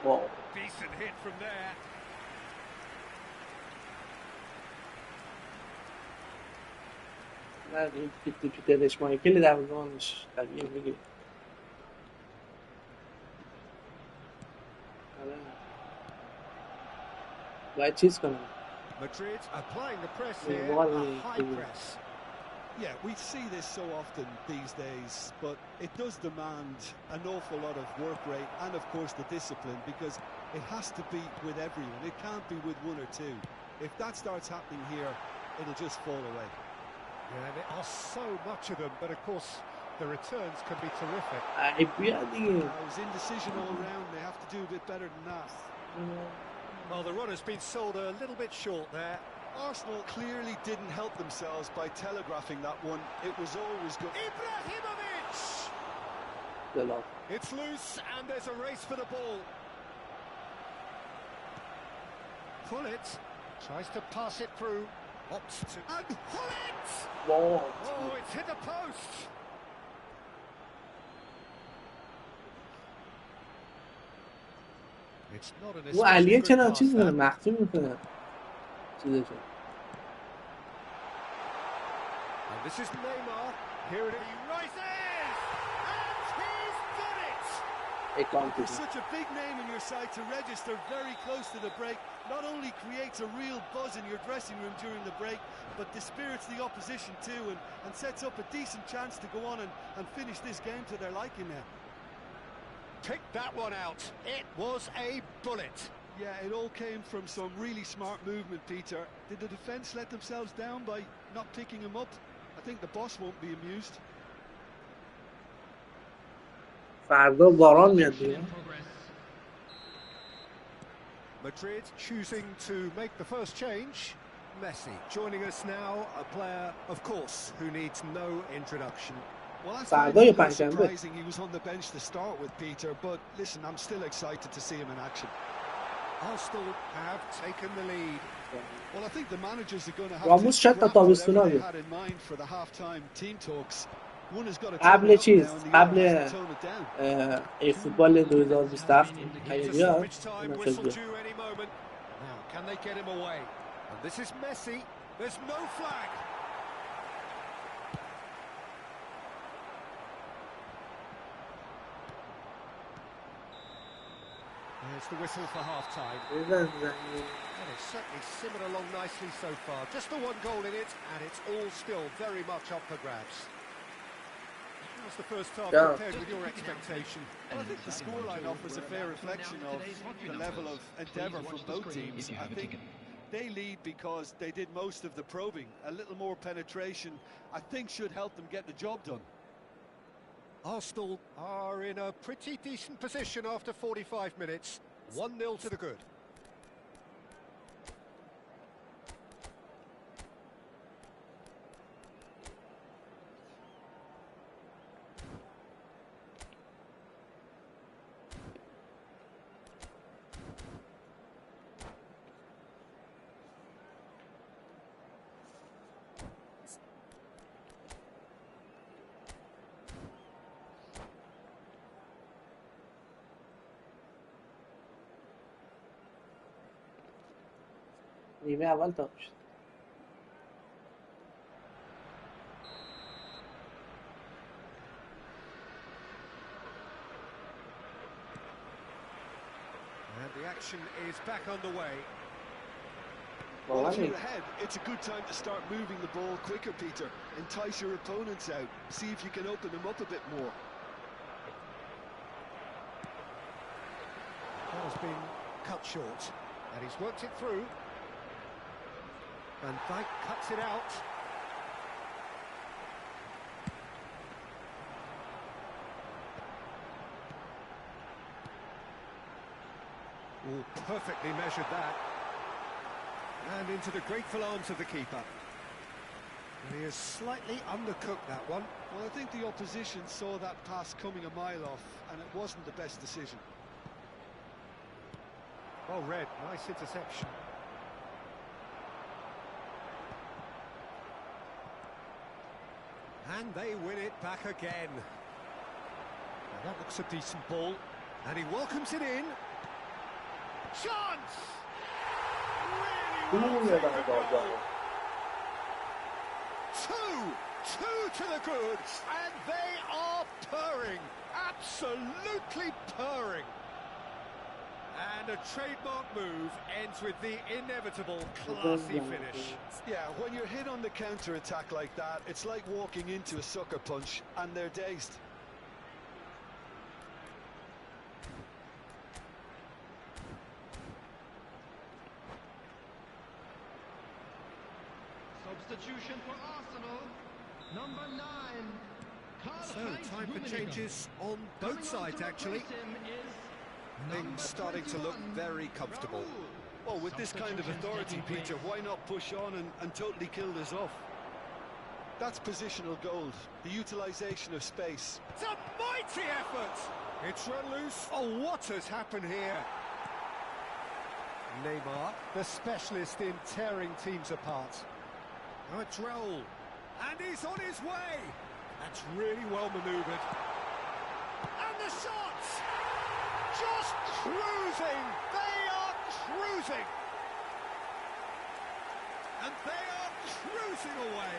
Speaker 5: Whoa.
Speaker 1: Decent hit from there.
Speaker 5: این پیترش مایکل در زمانش طبیعی میگه باید چیز کنم
Speaker 1: Madrid applying the press here, a high press.
Speaker 2: Yeah, we see this so often these days, but it does demand an awful lot of work rate and of course the discipline, because it has to be with everyone. It can't be with one or two. If that starts happening here, it'll just fall away.
Speaker 1: Yeah, there are so much of them, but of course the returns can be terrific.
Speaker 2: It was indecision all around. They have to do a bit better than that.
Speaker 1: Well, the run has been sold a little bit short there.
Speaker 2: Arsenal clearly didn't help themselves by telegraphing that one. It was always good.
Speaker 1: Ibrahimovic! It's loose and there's a race for the ball. Pullet tries to pass it through. Opts to... And Pullet! Oh, it's hit the post! It's not an
Speaker 5: especially good pass.
Speaker 1: And this is Neymar. Here it is. He rises! And he's done it!
Speaker 2: With such a big name in your side to register very close to the break, not only creates a real buzz in your dressing room during the break, but dispirits the opposition too, and sets up a decent chance to go on and finish this game to their liking now.
Speaker 1: Pick that one out. It was a bullet.
Speaker 2: Yeah, it all came from some really smart movement, Peter. Did the defence let themselves down by not picking him up? I think the boss won't be amused.
Speaker 1: Madrid choosing to make the first change. Messi joining us now, a player, of course, who needs no introduction.
Speaker 2: Well, that's surprising he was on the bench to start with, Peter, but listen, I'm still excited to see him in action.
Speaker 1: Arsenal have taken the lead.
Speaker 2: Well, I think the managers are going to have
Speaker 5: راموس
Speaker 2: to
Speaker 5: شد تا
Speaker 2: scrap whatever
Speaker 5: تابستونا
Speaker 2: they
Speaker 5: بود.
Speaker 2: had in mind for the half-time team talks. One has got to turn
Speaker 5: قبل
Speaker 2: it up now
Speaker 5: چیز
Speaker 2: and the other
Speaker 5: قبل
Speaker 2: has to tone it down.
Speaker 5: ای فوتبال 2027 اگه
Speaker 1: It's a
Speaker 5: بیاد
Speaker 1: stoppage time
Speaker 5: اونم
Speaker 1: whistle
Speaker 5: شد بیاد.
Speaker 1: due any moment. Now, can they get him away? And this is Messi. There's no flag. There's the whistle for half-time. And it's certainly simmered along nicely so far. Just the one goal in it, and it's all still very much up for grabs. How's the first half compared with your expectation?
Speaker 2: Well, I think the scoreline offers a fair reflection of the level of endeavour from both teams. I think they lead because they did most of the probing. A little more penetration, I think, should help them get the job done.
Speaker 1: Arsenal are in a pretty decent position after 45 minutes. 1-0 to the good.
Speaker 5: نیمه اول تموم شد.
Speaker 1: And the action is back underway.
Speaker 2: Well, if you're ahead, it's a good time to start moving the ball quicker, Peter. Entice your opponents out. See if you can open them up a bit more.
Speaker 1: That has been cut short, and he's worked it through. Van Dijk cuts it out. Oh, perfectly measured that. And into the grateful arms of the keeper. And he has slightly undercooked that one.
Speaker 2: Well, I think the opposition saw that pass coming a mile off, and it wasn't the best decision.
Speaker 1: Well read, nice interception. And they win it back again. Now that looks a decent ball. And he welcomes it in. Chance! Really well taken goal. Two to the good. And they are purring. Absolutely purring. And a trademark move ends with the inevitable classy finish.
Speaker 2: Yeah, when you're hit on the counter-attack like that, it's like walking into a sucker punch, and they're dazed.
Speaker 3: Substitution for Arsenal, number 9.
Speaker 1: So, time for changes on both sides, actually. Things starting to look very comfortable.
Speaker 2: Well, with this kind of authority, Peter, why not push on and totally kill this off? That's positional gold, the utilisation of space.
Speaker 1: It's a mighty effort! It's run loose. Oh, what has happened here? Neymar, the specialist in tearing teams apart. Now it's Raul, and he's on his way! That's really well manoeuvred. And the shots! Just cruising! They are cruising! And they are cruising away!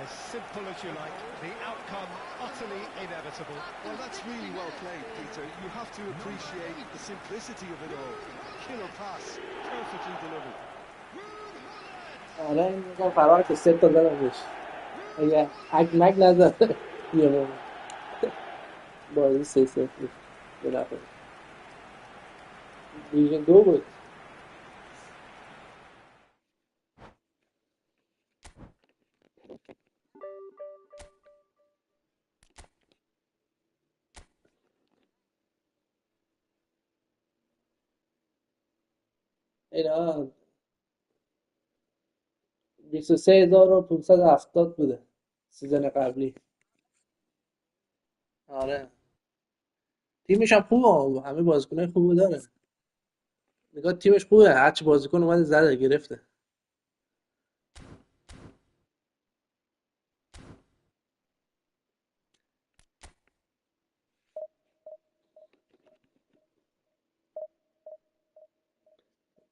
Speaker 1: As simple as you like, the outcome utterly inevitable.
Speaker 2: Well, that's really well played, Peter. You have to appreciate the simplicity of it all. Killer pass, perfectly delivered.
Speaker 5: آره این میگم فرار که 3 تا زدم بهش. اگه مگ نزد یه موقع بازی 3-0 بود به نفع دیویژن 2 بود. اینا 23570 بوده سیزن قبلی. آره تیمش هم خوبه، همه بازیکنای خوبی داره. نگاه تیمش خوبه، هرچی بازیکن اومده زده گرفته.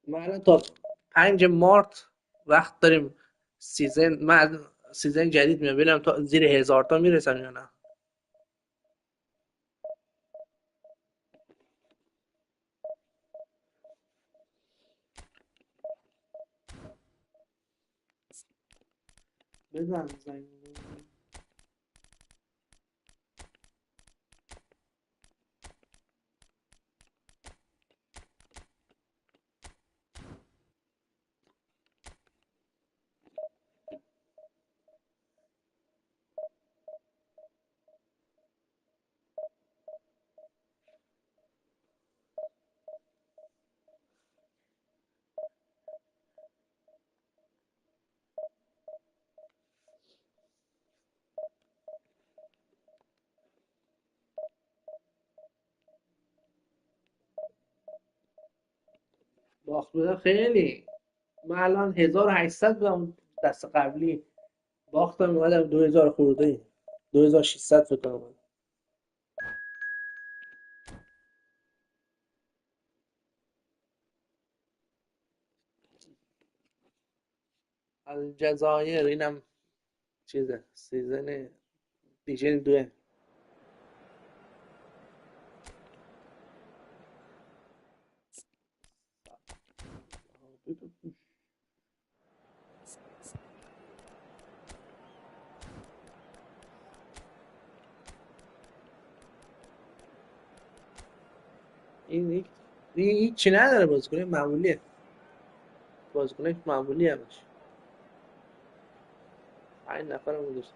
Speaker 5: ما الان تا 5 مارت وقت داریم سیزن جدید میاد، ببینم تا زیر 1000 تا میرسم یا نه. بزن باخت بودم خیلی. من الان 1800 بودم دست قبلی، باختم اومدم 2000 خورده، 2600 فکر کنم. الجزایر اینم چیزه، سیزن دیجن 2. این هیچی نداره، بازیکن معمولیه، بازیکن معمولی همش. 5 نفرم گذاشت.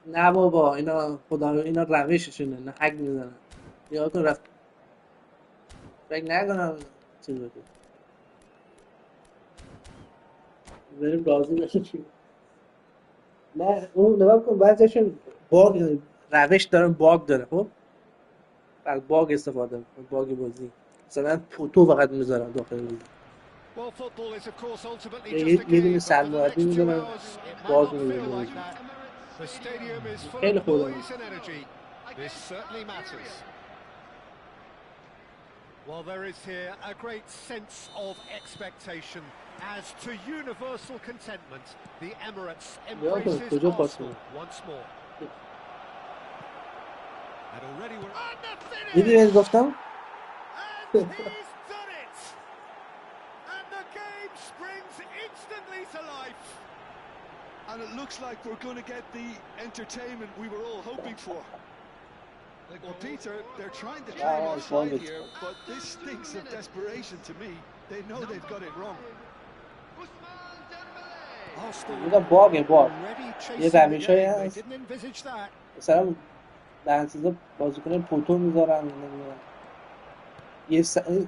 Speaker 5: نه بابا اینا خدا اینا روششونه، نه حق میزنن. یا کن رفت فکر نکنم چیز بده. بریم راضی بشیم. نه اون نگاه کن بعضیشون باگ روش دارن، باگ داره. خب از باگ استفاده میکنن، باگ بازی. مثلا تو فقط میذارن داخل بازی. یه دونه سرمربی میذارن باگ میذارن. خیلی خوبه.
Speaker 1: Well, there is here a great sense of expectation. As to universal contentment, the Emirates embraces Arsenal once more. And already we're on the finish! And he's done it! And the game springs instantly to life.
Speaker 2: And it looks like we're going to get the entertainment we were all hoping for. Well, Peter, they're trying to claim offside here, but this stinks of desperation to me. They know they've got it wrong.
Speaker 5: اینجا باگه یه روشایی هست مثلا لحظه بازیکن پوتو میذارن، یه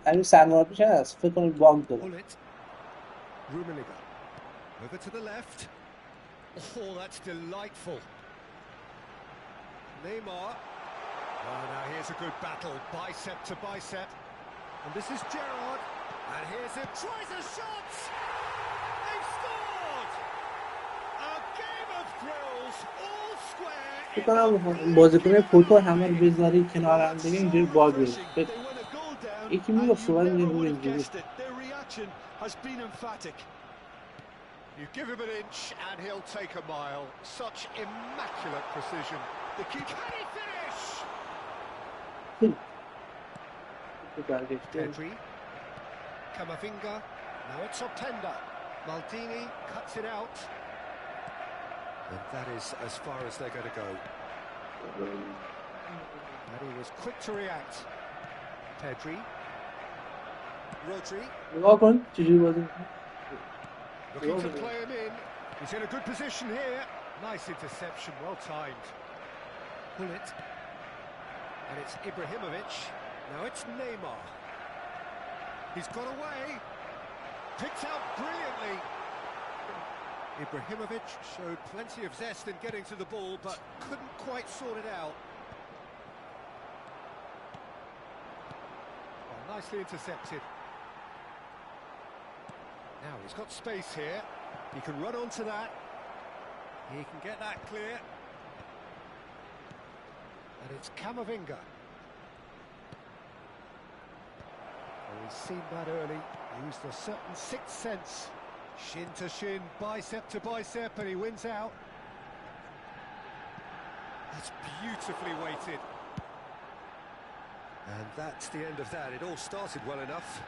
Speaker 5: همین سرمربیش هست فکر کنم باگ داره.
Speaker 1: Over to the left. Oh, that's delightful. Neymar. Oh, now here's a good battle, bicep to bicep. And this is Gerrard. And here's him, tries a shot! They've scored! A game of thrills, all square.
Speaker 5: فکر کنم بازیکن پوتو همه رو بذاری کنار هم دیگه اینجوری باگ میشه. یکی میگفت باید میگه اینجوری.
Speaker 1: You give him an inch and he'll take a mile. Such immaculate precision. The keeper, can he finish? Pedri, Camavinga, now it's Openda. Maldini cuts it out. And that is as far as they're going to go. And he was quick to react. Pedri. Rodri. Looking to play him in. He's in a good position here. Nice interception, well timed. Pull it. And it's Ibrahimovic. Now it's Neymar. He's got away. Picked out brilliantly. Ibrahimovic showed plenty of zest in getting to the ball, but couldn't quite sort it out. Well, nicely intercepted. Now he's got space here. He can run onto that. He can get that clear. And it's Camavinga. Well, he's seen that early. Used a certain sixth sense. Shin to shin, bicep to bicep, and he wins out. That's beautifully weighted. And that's the end of that. It all started well enough.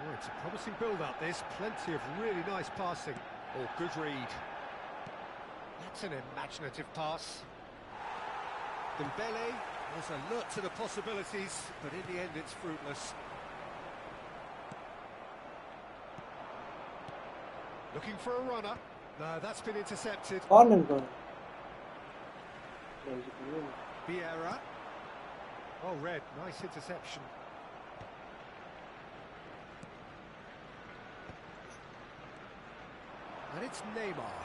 Speaker 1: Oh, it's a promising build-up, this. Plenty of really nice passing. Oh, good read. That's an imaginative pass. Dembele was alert to the possibilities, but in the end it's fruitless. Looking for a runner. No, that's been intercepted. Vieira. Oh, red. Nice interception. And it's Neymar.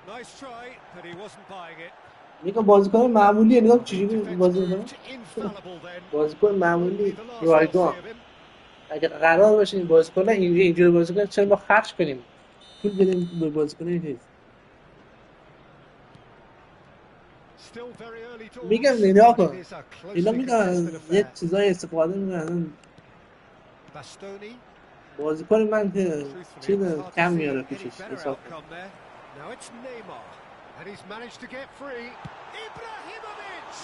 Speaker 1: Nice try, but he wasn't buying it.
Speaker 5: میگم بازیکن معمولیه نگاه چجوری بازی می‌کنه بازیکن معمولی رایگان اگه قرار باشه این بازیکن اینجوری بازی کنه چرا ما خرج کنیم پول بدیم به بازیکن این میگم نگاه کن اینا میگن یه چیزای استفاده میکنن بازیکن من چیز کم میاره پیشش حساب کن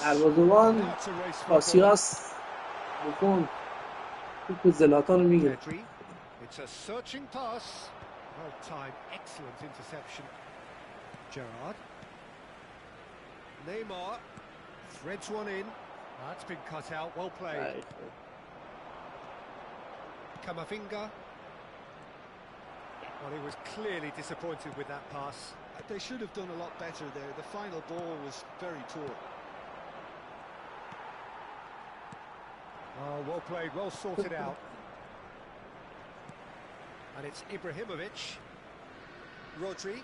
Speaker 5: دروازه‌بان کاسیاس بکن تو زلاتان رو میگیره
Speaker 1: It's a searching pass. Well timed, excellent interception. Gerrard. Neymar threads one in. That's been cut out, well played. Camavinga. Well, he was clearly disappointed with that pass.
Speaker 2: They should have done a lot better there. The final ball was very poor.
Speaker 1: Oh, well played, well sorted out. And it's Ibrahimovic. Rodri.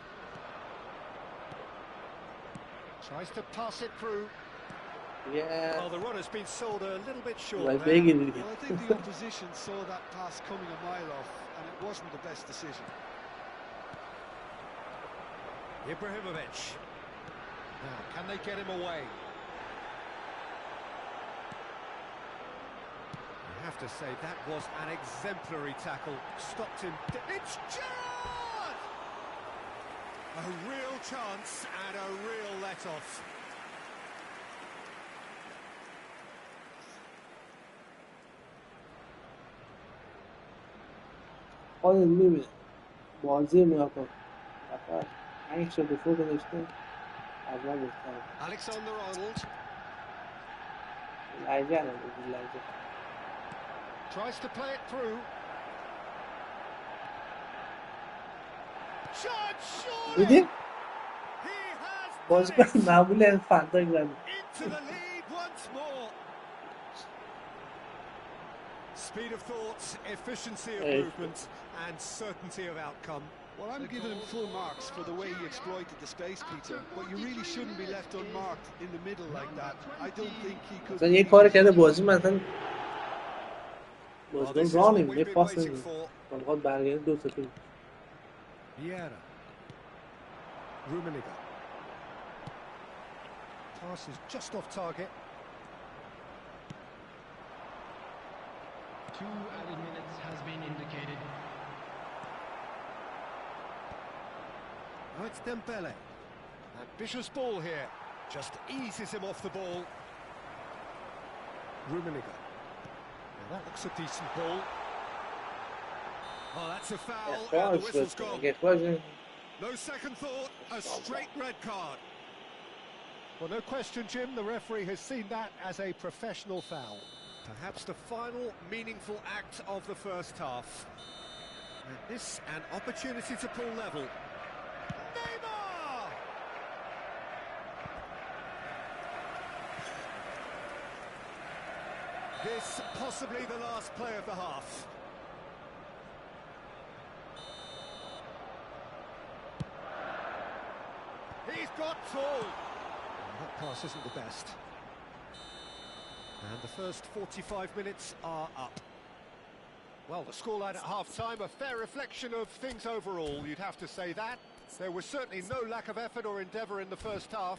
Speaker 1: Tries to pass it through.
Speaker 5: Yeah.
Speaker 1: Well, the run has been sold a little bit short.
Speaker 2: Well, I think the opposition saw that pass coming a mile off, and it wasn't the best decision.
Speaker 1: Ibrahimovic. Now, can they get him away? I have to say, that was an exemplary tackle. Stopped him. It's Gerrard! A real chance and a real let-off.
Speaker 5: خواهد میبینه بازی نگاه کن نفر 5 تا دفاع داشته اول بهتره
Speaker 1: Alexander Arnold
Speaker 5: لحظه لحظه
Speaker 1: tries to play it through. Shot, surely!
Speaker 5: دیدی؟
Speaker 1: He has
Speaker 5: بازیکن معمولی فنداک زده
Speaker 1: into the lead once more. Speed of thought, efficiency of movement, and certainty of outcome.
Speaker 2: Well, I'm giving him full marks for the way he exploited the space, Peter. But you really shouldn't be left unmarked in the middle like that. I don't think he could.
Speaker 5: مثلا یه کار کرده بازی مثلا بازیکن راه نمیده پاس نمیده میخواد برگرده دو تا توپ
Speaker 1: Vieira. Rummenigge. Pass is just off target.
Speaker 3: 2 added minutes has been indicated.
Speaker 1: Now it's Dembele. Ambitious ball here. Just eases him off the ball. Rummenigge. Now that looks a decent ball. Oh, that's a foul, and the whistle's gone. No second thought, a straight red card. Well, no question, Jim, the referee has seen that as a professional foul. Perhaps the final meaningful act of the first half. And this an opportunity to pull level. Neymar! This possibly the last play of the half. He's got tall. That pass isn't the best. And the first 45 minutes are up. Well, the scoreline at half-time, a fair reflection of things overall, you'd have to say that. There was certainly no lack of effort or endeavour in the first half.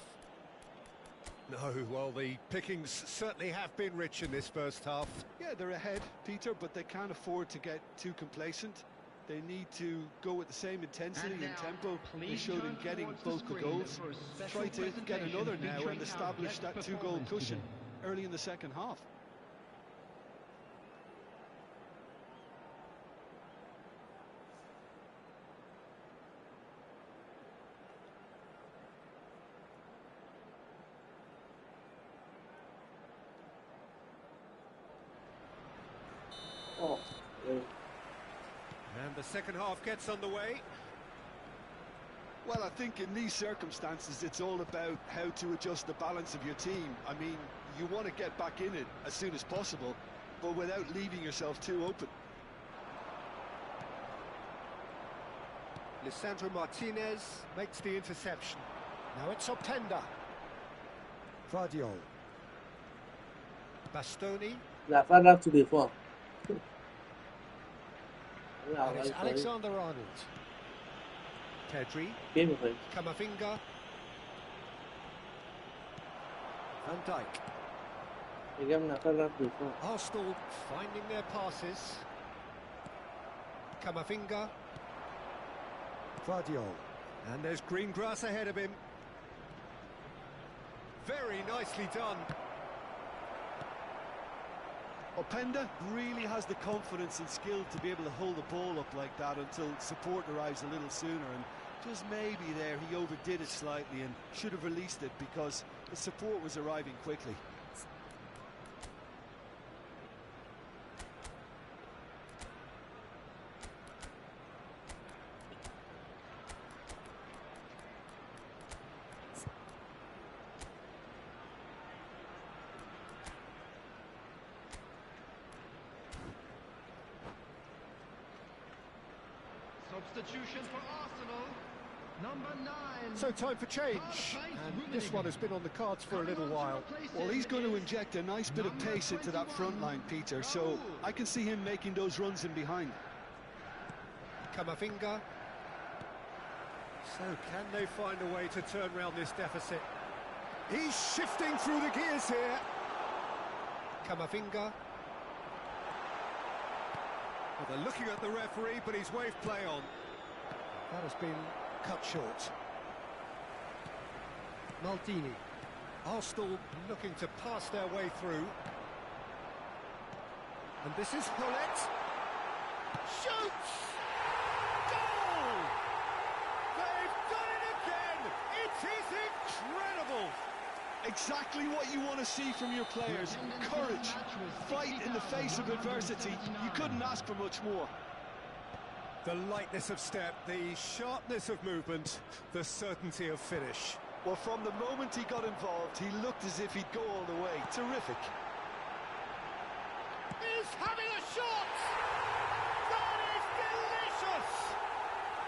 Speaker 1: No, well, the pickings certainly have been rich in this first half.
Speaker 2: Yeah, they're ahead, Peter, but they can't afford to get too complacent. They need to go with the same intensity and tempo they showed in getting both the goals. Try to get another now and establish that two-goal cushion early in the second half.
Speaker 1: And the second half gets underway.
Speaker 2: Well, I think in these circumstances, it's all about how to adjust the balance of your team. I mean, you want to get back in it as soon as possible, but without leaving yourself too open.
Speaker 1: Lisandro Martinez makes the interception. Now it's Openda. Vardiol. Bastoni.
Speaker 5: Zafar رفت تو دفاع.
Speaker 1: And it's Alexander-Arnold. Pedri. Camavinga. Van Dijk. Arsenal finding their passes. Camavinga. Vardiol. And there's green grass ahead of him. Very nicely done.
Speaker 2: Openda really has the confidence and skill to be able to hold the ball up like that until support arrives a little sooner, and just maybe there he overdid it slightly and should have released it because the support was arriving quickly.
Speaker 3: Substitution for Arsenal, number 9.
Speaker 1: So time for change, and this one has been on the cards for a little while.
Speaker 2: Well, he's going to inject a nice bit of pace into that front line, Peter, so I can see him making those runs in behind.
Speaker 1: Camavinga. So can they find a way to turn around this deficit? He's shifting through the gears here. Camavinga. Well, they're looking at the referee, but he's waved play on. That has been cut short. Maldini. Arsenal looking to pass their way through. And this is Hullet. Shoots! Goal! They've done it again! It is incredible!
Speaker 2: Exactly what you want to see from your players. Courage, fight in the face of adversity. You couldn't ask for much more.
Speaker 1: The lightness of step, the sharpness of movement, the certainty of finish.
Speaker 2: Well, from the moment he got involved, he looked as if he'd go all the way. Terrific.
Speaker 1: He's having a shot! That is delicious!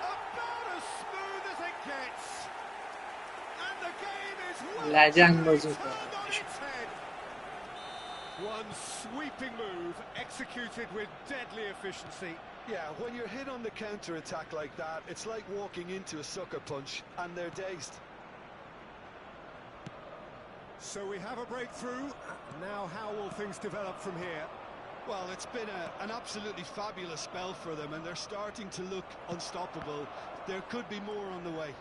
Speaker 1: About as smooth as it gets. And the game is
Speaker 5: Legend was
Speaker 1: turned on its head. One sweeping move executed with deadly efficiency.
Speaker 2: Yeah, when you're hit on the counter-attack like that, it's like walking into a sucker punch, and they're dazed.
Speaker 1: So we have a breakthrough. Now how will things develop from here?
Speaker 2: Well, it's been an absolutely fabulous spell for them, and they're starting to look unstoppable. There could be more on the way.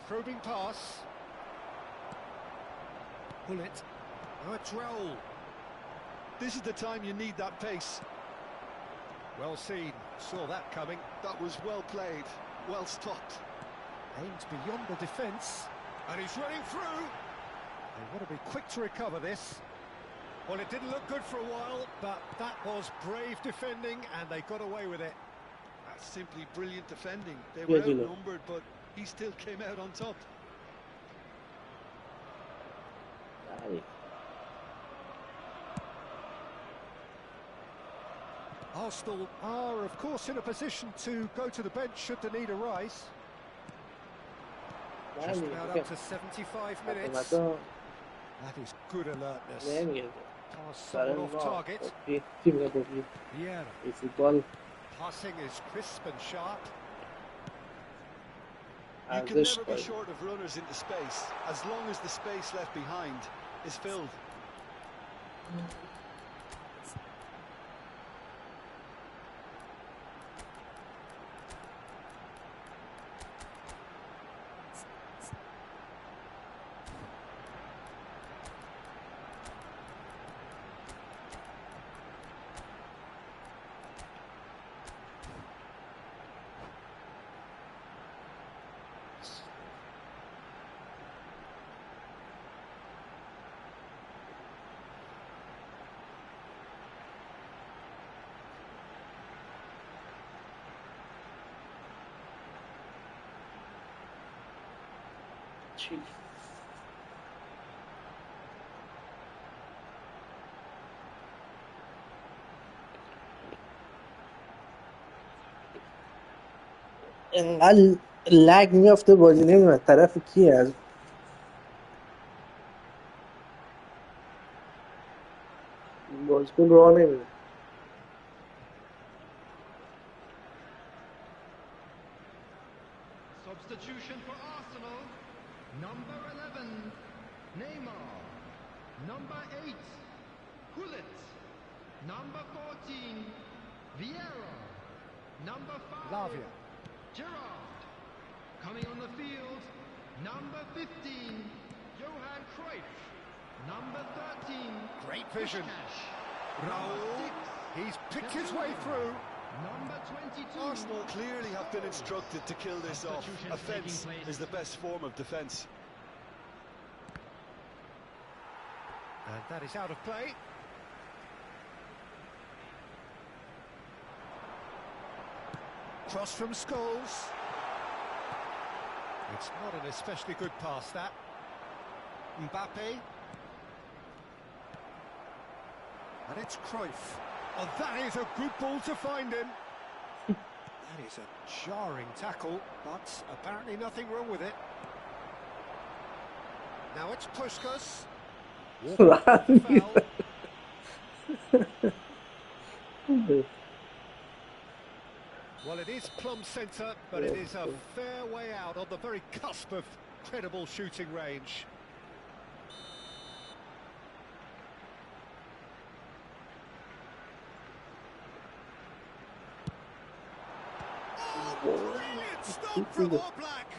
Speaker 1: Probing pass. Hullet. Oh, it's Raul.
Speaker 2: This is the time you need that pace.
Speaker 1: Well seen. Saw that coming.
Speaker 2: That was well played. Well stopped.
Speaker 1: Aims beyond the defence. And he's running through. They want to be quick to recover this. Well, it didn't look good for a while, but that was brave defending, and they got away with it.
Speaker 2: That's simply brilliant defending. They were outnumbered, but he still came out on top.
Speaker 1: Arsenal are, of course, in a position to go to the bench should the need arise. Just about up to 75 minutes. That is good alertness. Pass somewhat off target. Vieira.
Speaker 5: فوتبال
Speaker 1: Passing is crisp and sharp.
Speaker 4: You can
Speaker 5: ارزش
Speaker 4: never be
Speaker 5: داره.
Speaker 4: short of runners into space, as long as the space left behind is filled.
Speaker 5: چی؟ انقدر لگ میافته بازی نمیدونم طرف کیه از بازیکن راه نمیده.
Speaker 3: Substitution for Arsenal. Number 11, Neymar. Number 8, Gullit. Number 14, Vieira. Number 5,
Speaker 1: Lavia.
Speaker 3: Gerrard. Coming on the field, number 15, Johan Cruyff. Number 13,
Speaker 1: Great vision.
Speaker 3: Puskas.
Speaker 1: Raul. He's picked his way through.
Speaker 3: Number 22.
Speaker 4: Arsenal clearly have been instructed to kill this off.
Speaker 3: Substitution
Speaker 4: Offence
Speaker 3: taking place.
Speaker 4: is the best form of defence.
Speaker 1: And that is out of play. Cross from Scholes. It's not an especially good pass, that. Mbappe. And it's Cruyff. Oh, that is a good ball to find him. That is a jarring tackle, but apparently nothing wrong with it. Now it's Puskas. Foul. Well, it is plumb centre, but it is a fair way out on the very cusp of credible shooting range. Oh, brilliant stop from Oblak!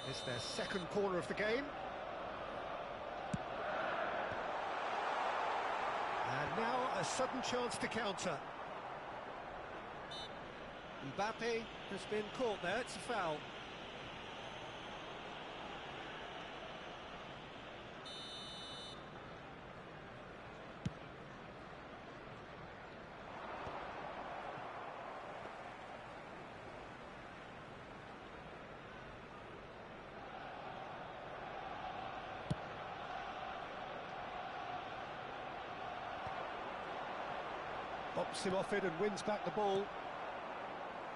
Speaker 1: It's their second corner of the game. And now a sudden chance to counter. Mbappe has been caught there, it's a foul. Bops him off it and wins back the ball.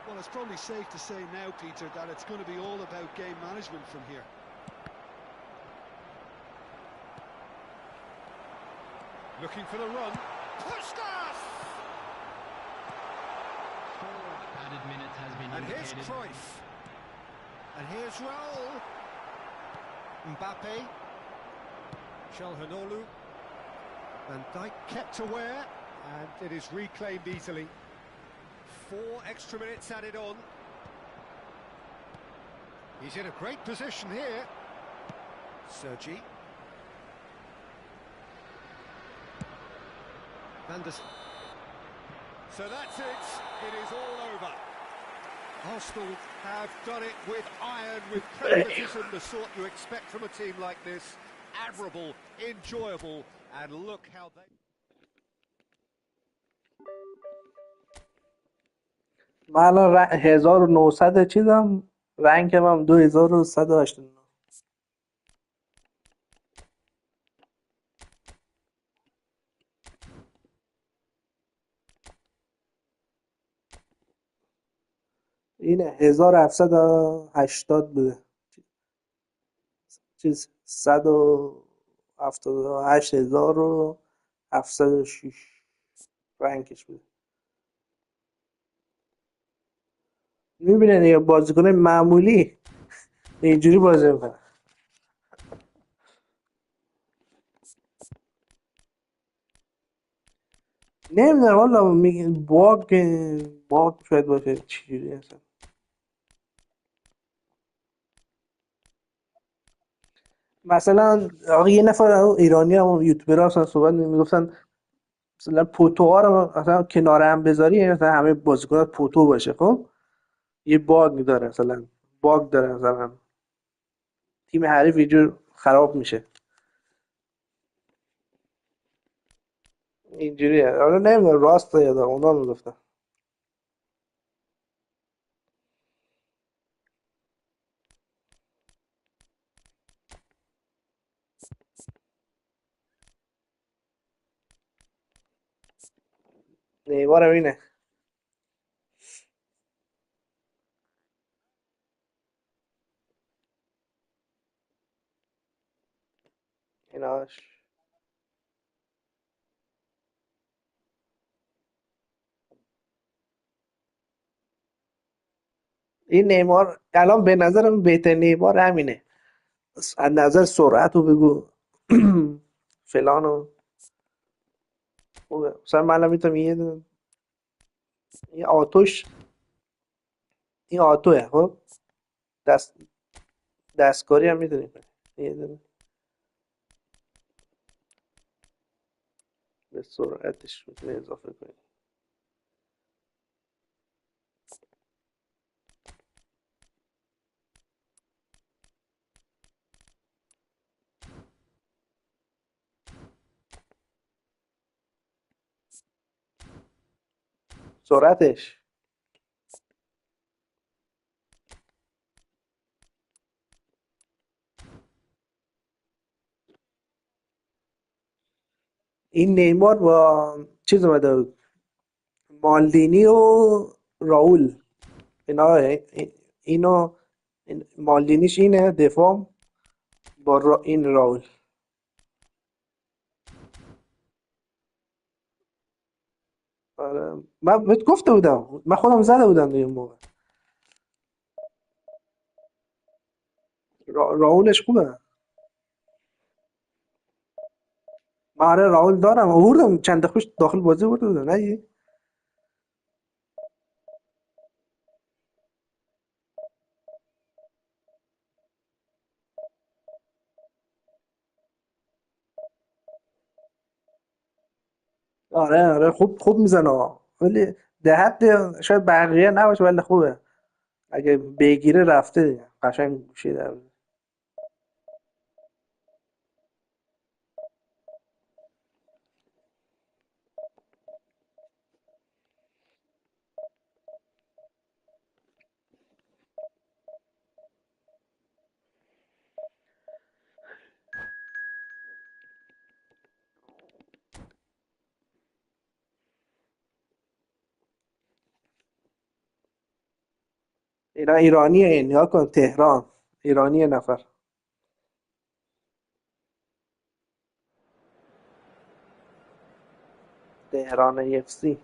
Speaker 4: Well, it's probably safe to say now, Peter, that it's going to be all about game management from here.
Speaker 1: Looking for the run. Puskas!
Speaker 3: Added minute has been
Speaker 1: And here's
Speaker 3: indicated.
Speaker 1: Cruyff. And here's Raul. Mbappe. Çalhanoğlu. Van Dijk kept aware, and it is reclaimed easily. 4 extra minutes added on. He's in a great position here. Sergi. Anderson. So that's it. It is all over. Arsenal have done it with iron, with pragmatism, the sort you expect from a team like this. Admirable, enjoyable, and look how they...
Speaker 5: من الان 1900 چیزم رنگم هم 2189. اینه 1780 بوده، چیز 178706 رنگش بوده. میبینه دیگه بازیکن معمولی اینجوری بازی میکنه. نمیدونم والا میگه باگ شاید باشه چجوری اصلا. مثلا یه نفر ایرانی هم یوتیوبر هستن صحبت میگفتن مثلا پوتو ها رو مثلا کنار هم بذاری مثلا همه بازیکن پوتو باشه، خب یه باگ داره، مثلا باگ داره، مثلا تیم حریف یه جور خراب میشه اینجوریه. حالا نمیدونم راست یا دا اونا میگفتن. نیمار اینه ایناش. این نیمار الان به نظرم بهترین نیمار همینه، از نظر سرعت رو بگو فلانو خوبه. مثلا من میتونم یه آتوش، این آتوه خب دست دستکاری هم میتونی کنی، یه دونه به سرعتش میتونی اضافه کنی. سرعتش این نیمار با چیز اومده بود، مالدینی و راول، اینا اینو مالدینیش اینه دفاع با این راول. آره من بهت گفته بودم، من خودم زده بودم دیگه اون موقع. راولش خوبه. من آره راول دارم، آوردم چند دقیقه پیش داخل بازی برده بودم نه. آره آره خوب میزنه، ولی ده حد شاید بقیه نباشه ولی خوبه، اگه بگیره رفته دیگه قشنگ گوشه در میاره. اینا ایرانیه، این نگاه کن تهران ایرانی نفر. تهران اف سی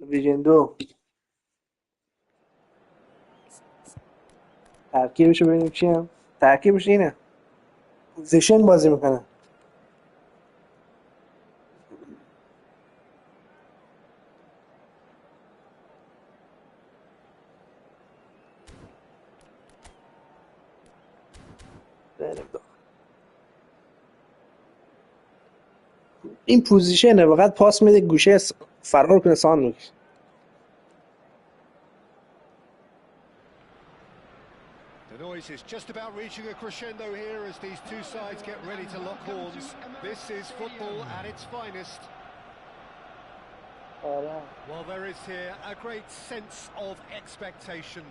Speaker 5: ویژن 2 ترکیبش رو ببینیم چیه. ترکیبش اینه، پوزیشن بازی میکنه. این پوزیشنه فقط پاس میده گوشه فرار کنه سانوک.
Speaker 1: The noise is just about reaching a crescendo here as these two sides get ready to lock horns. This is football at its finest. Well, there is here a great sense of expectation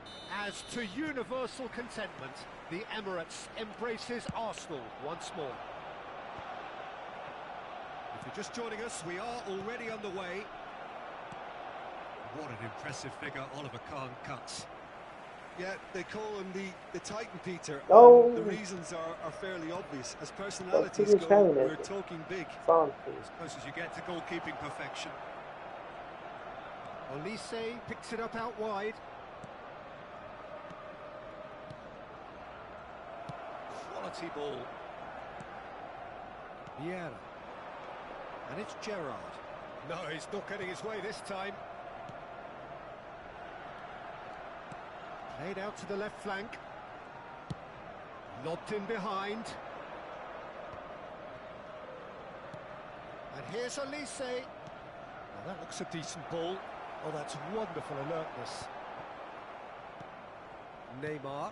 Speaker 1: as to universal contentment. The Emirates embraces Arsenal once more. If you're just joining us, we are already underway. What an impressive figure Oliver Kahn cuts.
Speaker 4: Yeah, they call him the Titan, Peter.
Speaker 5: No.
Speaker 4: The reasons are fairly obvious. As personalities go, we're talking big.
Speaker 1: As close as you get to goalkeeping perfection.
Speaker 4: Olise picks it up out wide.
Speaker 1: Quality ball.
Speaker 4: Vieira. And it's Gerrard.
Speaker 1: No, he's not getting his way this time.
Speaker 4: Played out to the left flank. Lobbed in behind. And here's Olise. Now that looks a decent ball. Oh, that's wonderful alertness. Neymar.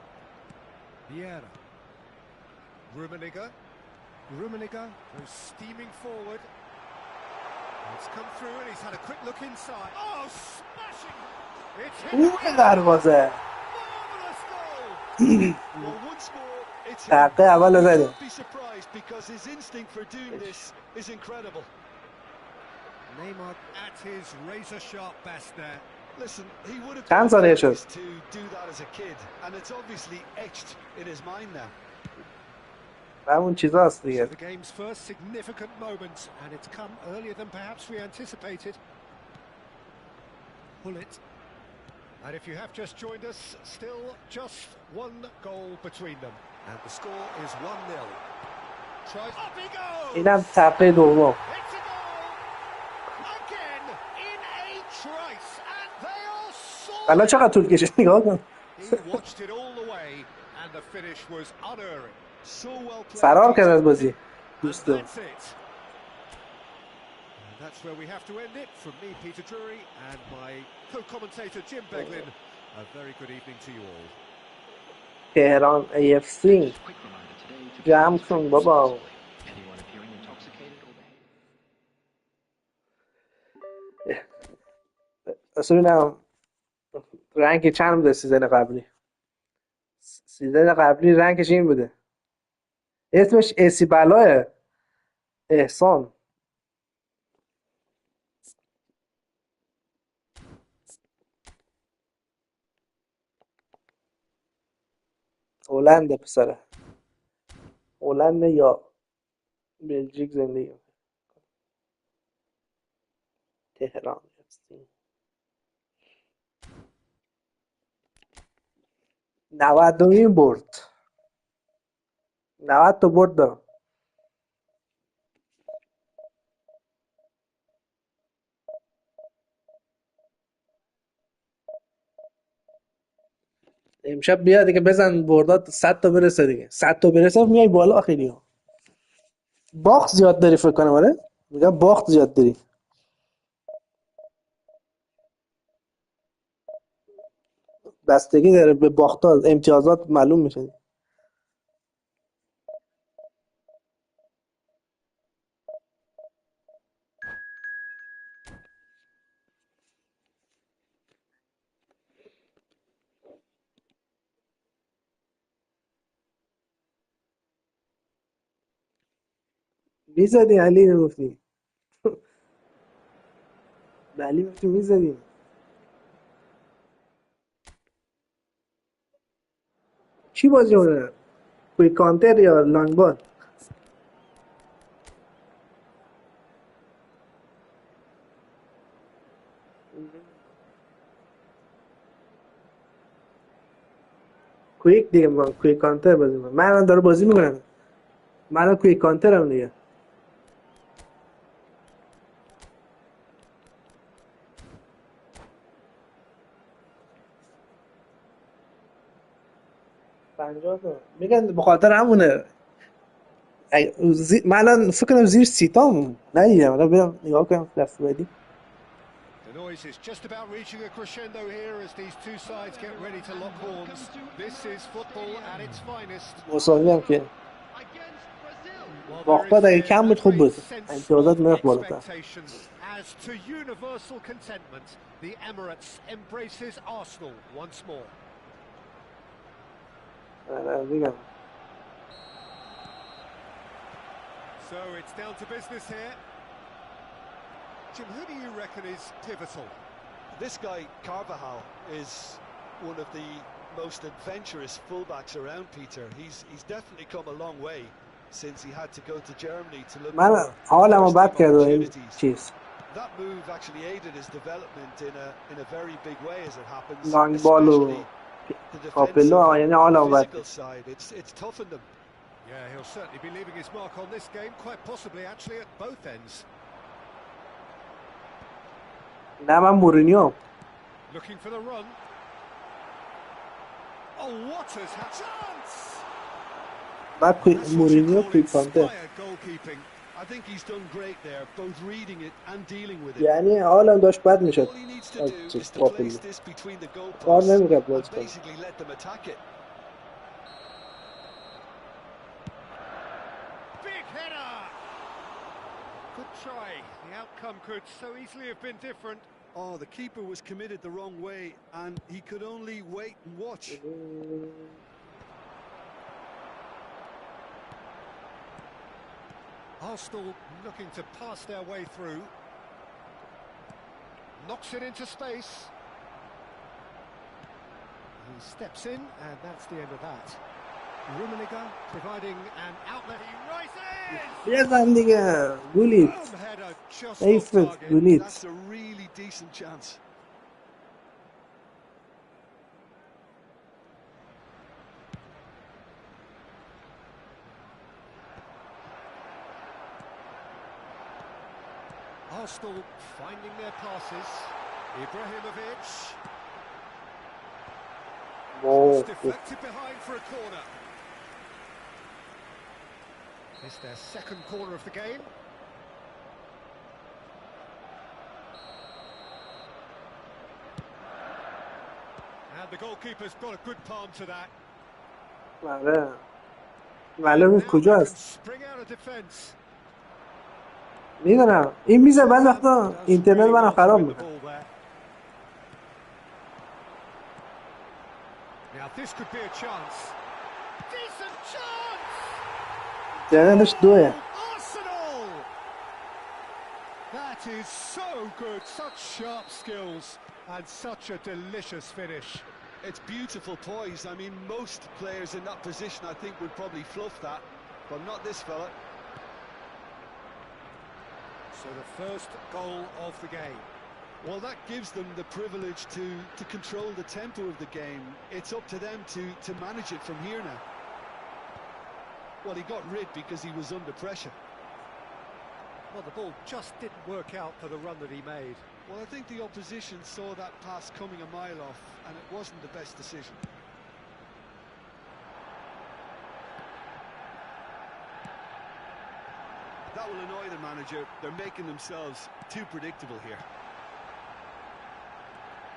Speaker 4: Vieira. Rummenigge goes steaming forward. It's come through and he's had a quick look inside. Oh, smashing! It's hit.
Speaker 5: That was a
Speaker 4: marvelous goal. Well, once more, it's
Speaker 5: don't
Speaker 4: be surprised because his instinct for doing this is incredible. Neymar at his razor-sharp best there. Listen, he would have
Speaker 5: done this
Speaker 4: to do that as a kid, and it's obviously etched in his mind now.
Speaker 5: So
Speaker 4: the game's first significant moment, and it's come earlier than perhaps we anticipated. Pull it. And if you have just joined us, still just one goal between them. And the score is 1-0. Tries. Up he goes!
Speaker 5: اینم تپه دوم.
Speaker 4: It's a goal! Again, in a trice, and they are soaring!
Speaker 5: الان چقدر طول کشید نگاه کن.
Speaker 1: He watched it all the way, and the finish was unerring.
Speaker 4: So well played.
Speaker 5: فرار کرد از بازی. دوستم.
Speaker 1: That's it. And that's where we have to end it. From me, Peter Drury, and my co-commentator Jim Beglin. A very good evening to you all.
Speaker 5: تهران AFC جمع کن بابا. اصلا ببینم رنگ چند بوده سیزن قبلی. سیزن قبلی رنگش این بوده. اسمش اسی بلاه. احسان. هلند پسره. هلند یا بلژیک زندگی. تهران 90 برد. 90 تا برد دارم. امشب بیا دیگه بزن بردات 100 تا برسه دیگه. 100 تا برسه میای بالا خیلی ها. باخت زیاد داری فکر کنم آره؟ میگم باخت زیاد داری. بستگی داره به باخت‌ها امتیازات معلوم میشه. میزدی علی نگفتی. علی گفتی میزدی. چی بازی کنه؟ کویک کانتر یا لانگ بال؟ کویک دیگه من کویک کانتر بازی میکنم. من الان داره بازی میکنم. من الان کویک کانترم دیگه. میگن به خاطر همونه. من الان فکر کنم زیر سیتام ندیدم. الان برم نگاه کنم دست بعدی.
Speaker 1: The noise is just about reaching a crescendo here as these two sides get ready to lock horns. This is football at its finest.
Speaker 5: مساوی هم که باختا دقیقه کم بود خوب بود. امتیازات میرفت بالاتر.
Speaker 1: As to universal contentment, the Emirates embraces Arsenal once more.
Speaker 5: میگم.
Speaker 1: So it's down to business here. Jim, who do you reckon is pivotal?
Speaker 2: This guy, Carvajal, is one of the most adventurous fullbacks around, Peter. He's definitely come a long way since he had to go to Germany to look for opportunities. That move actually aided his development in a very big way, as it happens. Especially the defensive and physical side. It's toughened him.
Speaker 4: Yeah, he'll certainly be leaving his mark on this game, quite possibly actually at both ends. Looking for the run. Oh, what has happened?
Speaker 2: Mourinho goalkeeping. I think he's done great there, both reading it and dealing with it.
Speaker 5: Yani halen داشت bad میشد.
Speaker 2: All he needs to do is to place this between the goalposts and basically let them attack it.
Speaker 4: Big header. Good try. The outcome could so easily have been different.
Speaker 2: Oh, the keeper was committed the wrong way, and he could only wait and watch.
Speaker 4: Arsenal looking to pass their way through. Knocks it into space. He steps in, and that's the end of that. Rummenigge providing an outlet. He rises! Header just off target.
Speaker 2: That's a really decent chance.
Speaker 4: Arsenal finding their passes. Ibrahimovic. It's deflected behind for a corner. It's their second corner of the game. And the goalkeeper's got a good palm to that.
Speaker 5: معلومه کجاست.
Speaker 4: Spring out of defense.
Speaker 5: میدونم این میزه بعد وقتا اینترنت منو خراب میکنه.
Speaker 4: Now this could be a chance. Decent chance.
Speaker 5: اینترنتش دوه.
Speaker 4: Arsenal. That is so good. Such sharp skills and such a delicious finish.
Speaker 2: It's beautiful poise. I mean, most players in that position, I think, would probably fluff that, but not this fella.
Speaker 4: So the first goal of the game.
Speaker 2: Well, that gives them the privilege to control the tempo of the game. It's up to them to manage it from here now. Well, he got rid because he was under pressure.
Speaker 4: Well, the ball just didn't work out for the run that he made.
Speaker 2: Well, I think the opposition saw that pass coming a mile off, and it wasn't the best decision. That will annoy the manager. They're making themselves too predictable here.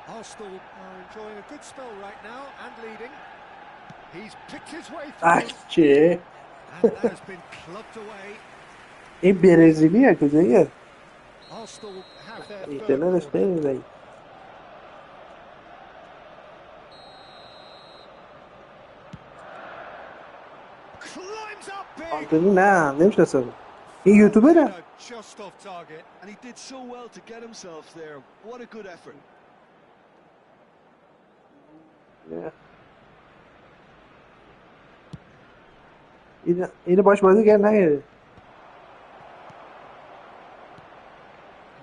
Speaker 4: Arsenal are enjoying a good spell right now and leading. He's picked his way through. And that has been clubbed away.
Speaker 5: این برزیلیه کجاییه؟
Speaker 4: Arsenal have their
Speaker 5: اینترنتش خیلی ضعیف.
Speaker 4: Climbs up big.
Speaker 5: آنتونی نه نمیشناسم. این یوتیوبره.
Speaker 4: Just off target.
Speaker 2: And he did so well to get himself there. What a good effort.
Speaker 5: اینو باش بازی کرد نگیره.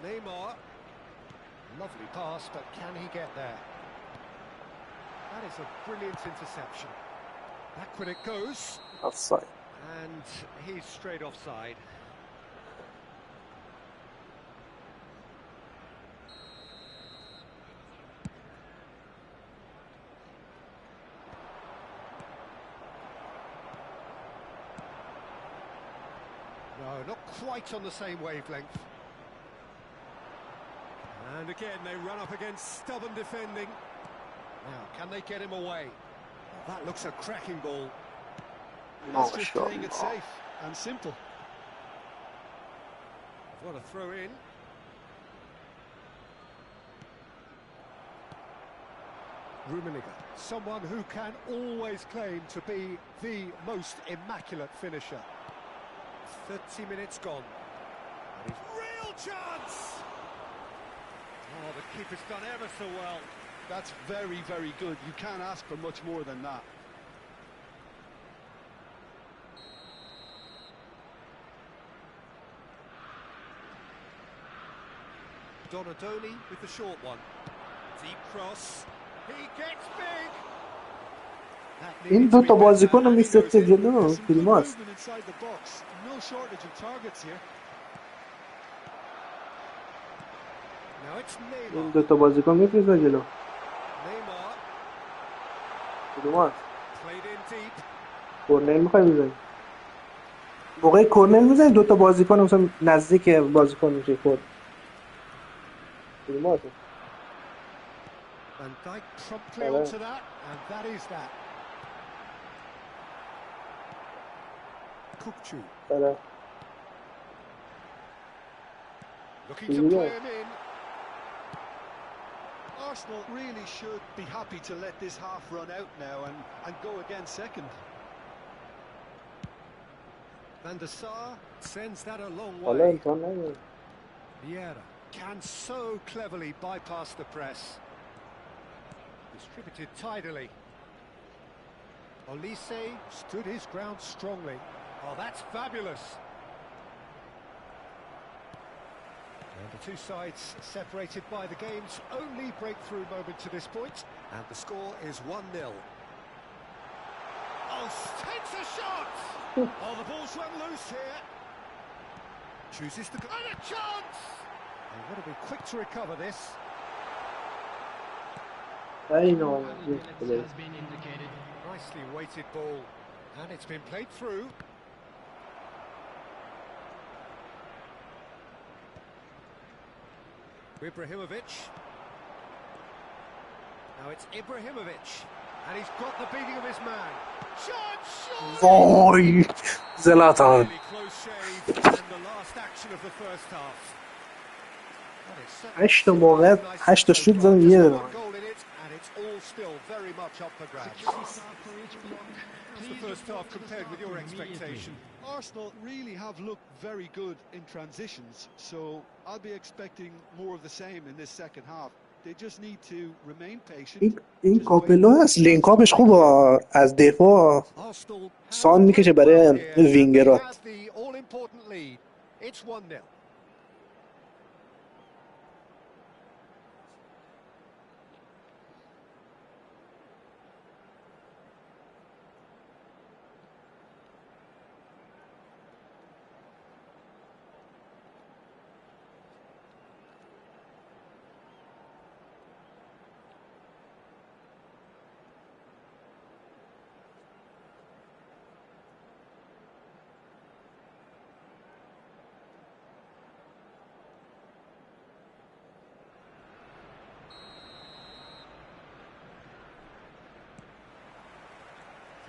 Speaker 4: Neymar. Lovely pass, but can he get there? That is a brilliant interception. Back when it goes.
Speaker 5: Offside.
Speaker 4: And he's straight offside. No, not quite on the same wavelength. And again, they run up against stubborn defending. Now, can they get him away? That looks a cracking ball.
Speaker 2: That's just playing it safe and simple.
Speaker 4: What a throw in. Rummenigge, someone who can always claim to be the most immaculate finisher. 30 minutes gone. And he's real chance! Oh, the keeper's done ever so well.
Speaker 2: That's very, very good. You can't ask for much more than that.
Speaker 4: Donadoni with the short one. Deep cross. He gets big.
Speaker 5: این دو تا بازیکن رو می‌سته جلو فیلماست.
Speaker 2: No shortage of targets here.
Speaker 4: Now it's Neymar.
Speaker 5: این دو تا بازیکن می‌فرسته جلو.
Speaker 4: Neymar.
Speaker 5: فیلماست.
Speaker 4: Played in deep.
Speaker 5: کورنر می‌خوای بزنی. موقع کورنر می‌زنی دو تا بازیکن مثلا نزدیک بازیکن میشه خورد. فیلماست.
Speaker 4: And Dijk promptly onto that, and that is that. Kukçu. Looking to play him in.
Speaker 2: Arsenal really should be happy to let this half run out now and go again second.
Speaker 4: Van der Sar sends that a long way. Vieira can so cleverly bypass the press. Distributed tidily. Olise stood his ground strongly. Oh, that's fabulous. And the two sides separated by the game's only breakthrough moment to this point. And the score is 1-0. Oh, takes a shot! Oh, the ball's run loose here. Chooses to go. And a chance! And got to be quick to recover this.
Speaker 5: I know.
Speaker 3: Has been indicated.
Speaker 4: Nicely weighted ball. And it's been played through. Ibrahimovic. Now it's Ibrahimovic. And he's got the beating of his man. Chance!
Speaker 5: Voy! Zlatan.
Speaker 4: Really close shave. And the last action of the first half.
Speaker 5: 8 تا موقع 8 تا شوت زدن یه دونه.
Speaker 4: And it's all still very much up for grabs. How's the first half compared with your expectation?
Speaker 2: Arsenal really have looked very good in transitions, so I'll be expecting more of the same in this second half. They just need to remain patient.
Speaker 5: این کاپلو هست لینکاپش خوبه از دفاع سان میکشه برای وینگرات.
Speaker 4: It's 1-0.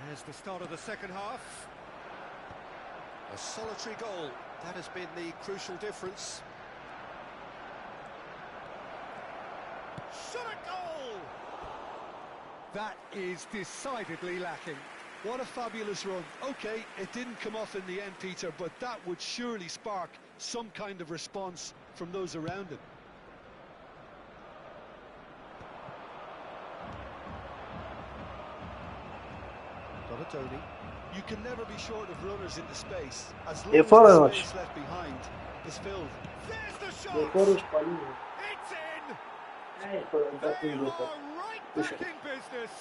Speaker 4: There's the start of the second half. A solitary goal. That has been the crucial difference. Shot a goal! That is decidedly lacking.
Speaker 2: What a fabulous run. Okay, it didn't come off in the end, Peter, but that would surely spark some kind of response from those around him. You can never be short of runners into space as long as the space left behind is filled.
Speaker 4: There's the shot! It's in! They are right back in business!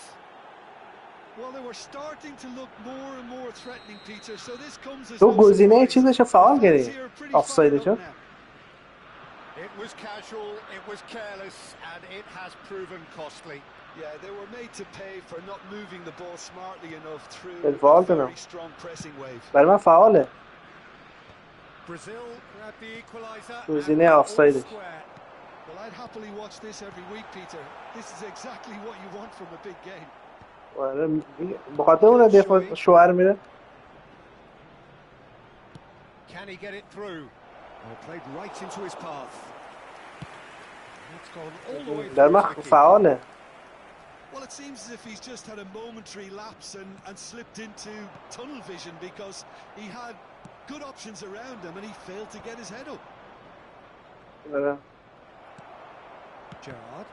Speaker 2: Well, they were starting to look more and more threatening, Peter, so this comes as
Speaker 5: تو گزینه چیزشو فعال کردی آفسایدشو
Speaker 4: It was casual, it was careless, and it has proven costly.
Speaker 2: Yeah, they were made to pay for not moving the ball smartly enough through
Speaker 5: a
Speaker 2: very strong pressing wave.
Speaker 5: برای من فعاله.
Speaker 4: Brazil grabbed the equalizer.
Speaker 5: گزینه آفسایدش.
Speaker 2: Well, I'd happily watch this every week, Peter. This is exactly what you want from a big game.
Speaker 5: بخاطر اون دفاع شوهر میره.
Speaker 4: Can he get it through? Oh, played right into his path. It's gone all the way through.
Speaker 5: در من فعاله.
Speaker 2: Well, it seems as if he's just had a momentary lapse and slipped into tunnel vision because he had good options around him and he failed to get his head up.
Speaker 4: Gerrard.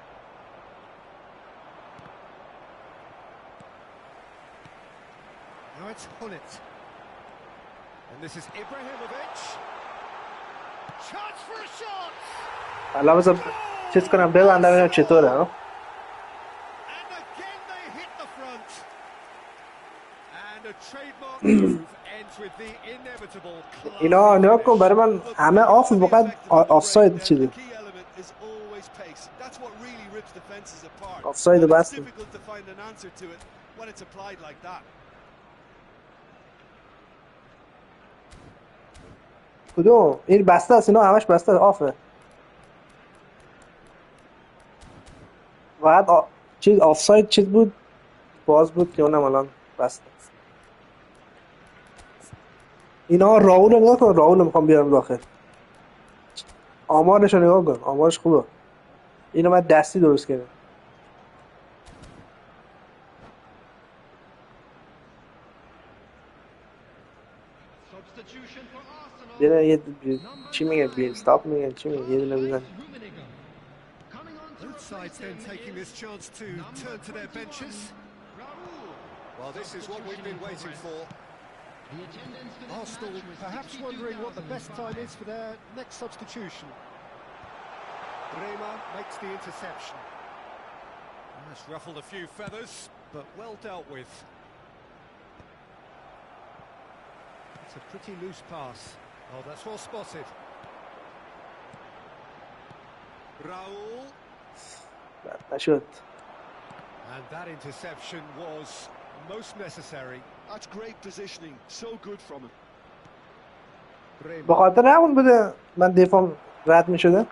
Speaker 4: Now it's Hullet. And this is Ibrahimovic. Chance for a shot.
Speaker 5: الان بذار چیز کنم ببندم ببینم چطوره ها.
Speaker 4: And again they hit the front. And a trademark move ends with the inevitable.
Speaker 5: اینا نگاه کن برای من همه آف فقط آفساید چیزه. آفساید بس. کدوم؟ این بسته است اینا همش بسته آفه. فقط چیز آفساید چیز بود باز بود که اونم الان بسته. اینا راول نگاه کن راول میخوام بیارم داخل. آمارش رو نگاه کن آمارش خوبه. اینو من دستی درست کردم. بیره یه چی میگه بیل استاپ میگه چی میگه یه دونه بزن.
Speaker 4: Both sides then taking this chance to turn to their benches. Well, this is what we've been waiting for. Arsenal perhaps wondering what the best time is for their next substitution. Bremer makes the interception. That's ruffled a few feathers, but well dealt with. It's a pretty loose pass. Oh, that's well spotted. Raul.
Speaker 5: نشد.
Speaker 4: And that interception was most necessary.
Speaker 2: That's great positioning. So good from him.
Speaker 5: به خاطر همون بوده من دفاع رد می‌شده.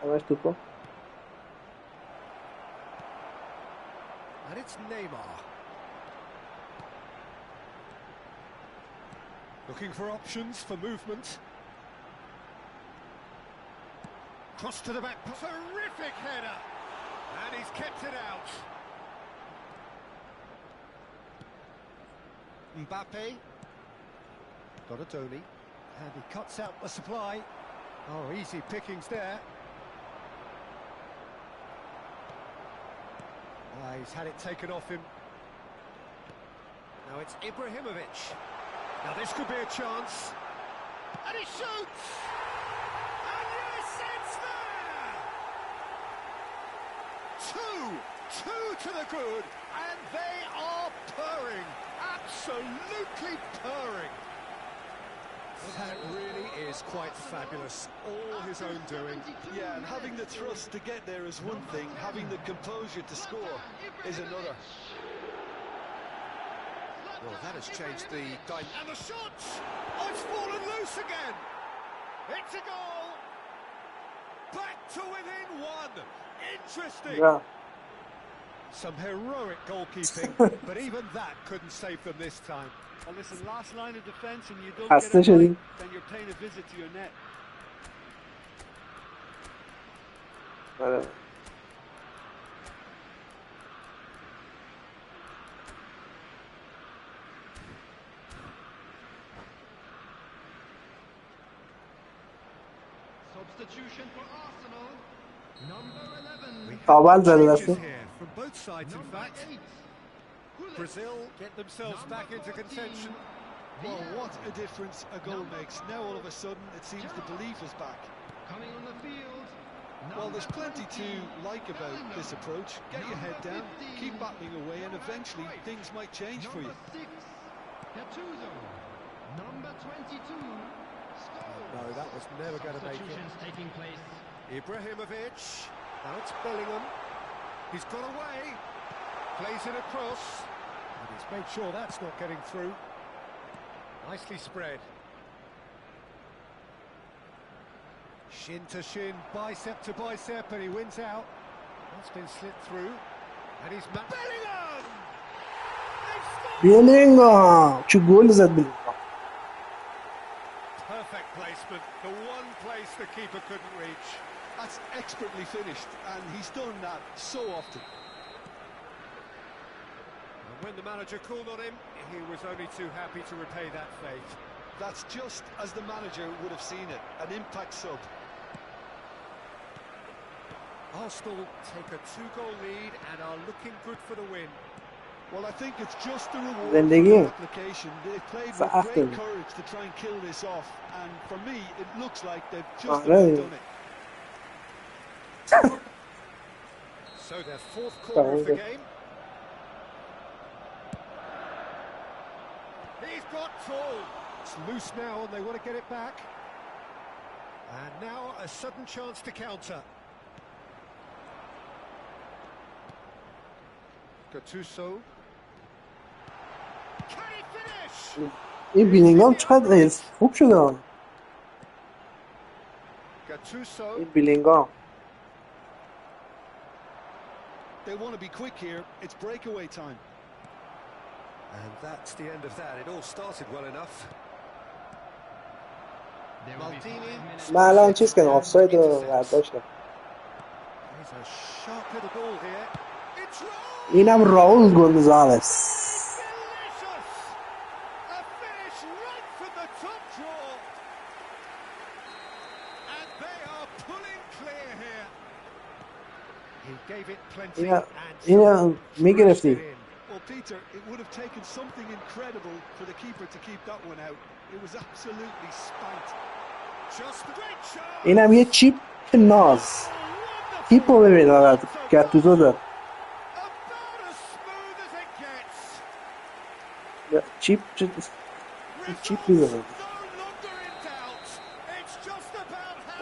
Speaker 5: همش توپو.
Speaker 4: And it's Neymar. Looking for options for movement. Cross to the back. Terrific header. And he's kept it out. Mbappe. Got a Donny. And he cuts out the supply. Oh, easy pickings there. He's had it taken off him. Now it's Ibrahimovic. Now this could be a chance. And he shoots! And yes, it's there! Two to the good, and they are purring. Absolutely purring. That really is quite fabulous. All his own doing.
Speaker 2: Yeah, and having the thrust to get there is one thing, having the composure to score is another.
Speaker 4: Well, that has changed the dynamic. And the shots! Oh, it's fallen loose again! It's a goal! Back to within one! Interesting!
Speaker 5: Yeah.
Speaker 4: Some heroic goalkeeping, but even that couldn't save them this time.
Speaker 2: Well, listen, last line of defence and you don't
Speaker 5: Hasta
Speaker 2: get it
Speaker 5: şöyle.
Speaker 2: right, then you're paying a visit to your net.
Speaker 5: Evet.
Speaker 3: Substitution for Arsenal, number 11.
Speaker 5: Aval zade
Speaker 4: Changes
Speaker 5: dasti.
Speaker 4: here from both sides, in fact. Brazil get themselves back into contention.
Speaker 2: Well, what a difference a goal makes. Now all of a sudden it seems the belief is back.
Speaker 3: Coming on the field.
Speaker 2: Well, there's plenty to like about this approach. Get your head down, keep battling away, and eventually things might change for you.
Speaker 3: Number 6, Gattuso. Number 22, Scholes.
Speaker 4: No, that was never going to make it.
Speaker 3: Substitutions taking place.
Speaker 4: Ibrahimovic. Now it's Bellingham. He's got away. Plays it across. And he's made sure that's not getting through. Nicely spread. Shin to shin, bicep to bicep, and he wins out. That's been slit through. And he's Bellingham! They've scored!
Speaker 5: Bellingham. Çu gol zad Bellingham.
Speaker 4: Perfect placement. The one place the keeper couldn't reach.
Speaker 2: That's expertly finished, and he's done that so often.
Speaker 4: And when the manager called on him, he was only too happy to repay that faith.
Speaker 2: That's just as the manager would have seen it, an impact sub.
Speaker 1: Arsenal take a 2-goal lead and are looking good for the win.
Speaker 2: Well, I think it's just the reward for the application. They played with great courage to try and kill this off, and for me, it looks like they've just about done it.
Speaker 1: So their fourth corner of the game. He's got tall. It's loose now, and they want to get it back. And now a sudden chance to counter. Gattuso. Can he finish?
Speaker 5: این بیلینگام چقدر خوب شده.
Speaker 1: Gattuso.
Speaker 5: این بیلینگام.
Speaker 2: They want to be quick here. It's breakaway time.
Speaker 1: And that's the end of that. It all started well enough. Maldini.
Speaker 5: من الان چیز کردم آفساید رو برداشتم.
Speaker 1: There's a sharp little ball here. It's
Speaker 5: اینم راول گونزالس.
Speaker 1: a finish right from the top draw. And they are pulling clear here. He gave it plenty and
Speaker 5: اینم میگرفتی.
Speaker 2: Well, Peter, it would have taken something incredible for the keeper to keep that one out. It was absolutely spanked.
Speaker 1: Just a great shot.
Speaker 5: اینم یه چیپ ناز. تیپو ببین آقا گاتوزو داد. چیپ میزنه.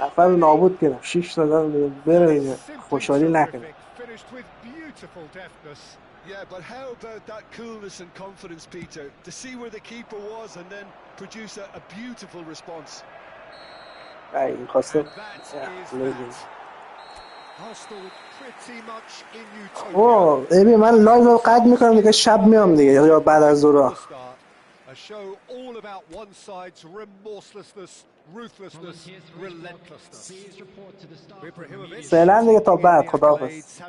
Speaker 5: نفر نابود کردم 6 دادم بره خوشحالی نکنه.
Speaker 2: Yeah, but how about that coolness and confidence, Peter, to see where the keeper was and then produce a beautiful response.
Speaker 5: این خواسته ببین من لایو قطع میکنم دیگه شب میام دیگه یا بعد از ظهر. فعلا دیگه تا بعد خداحافظ.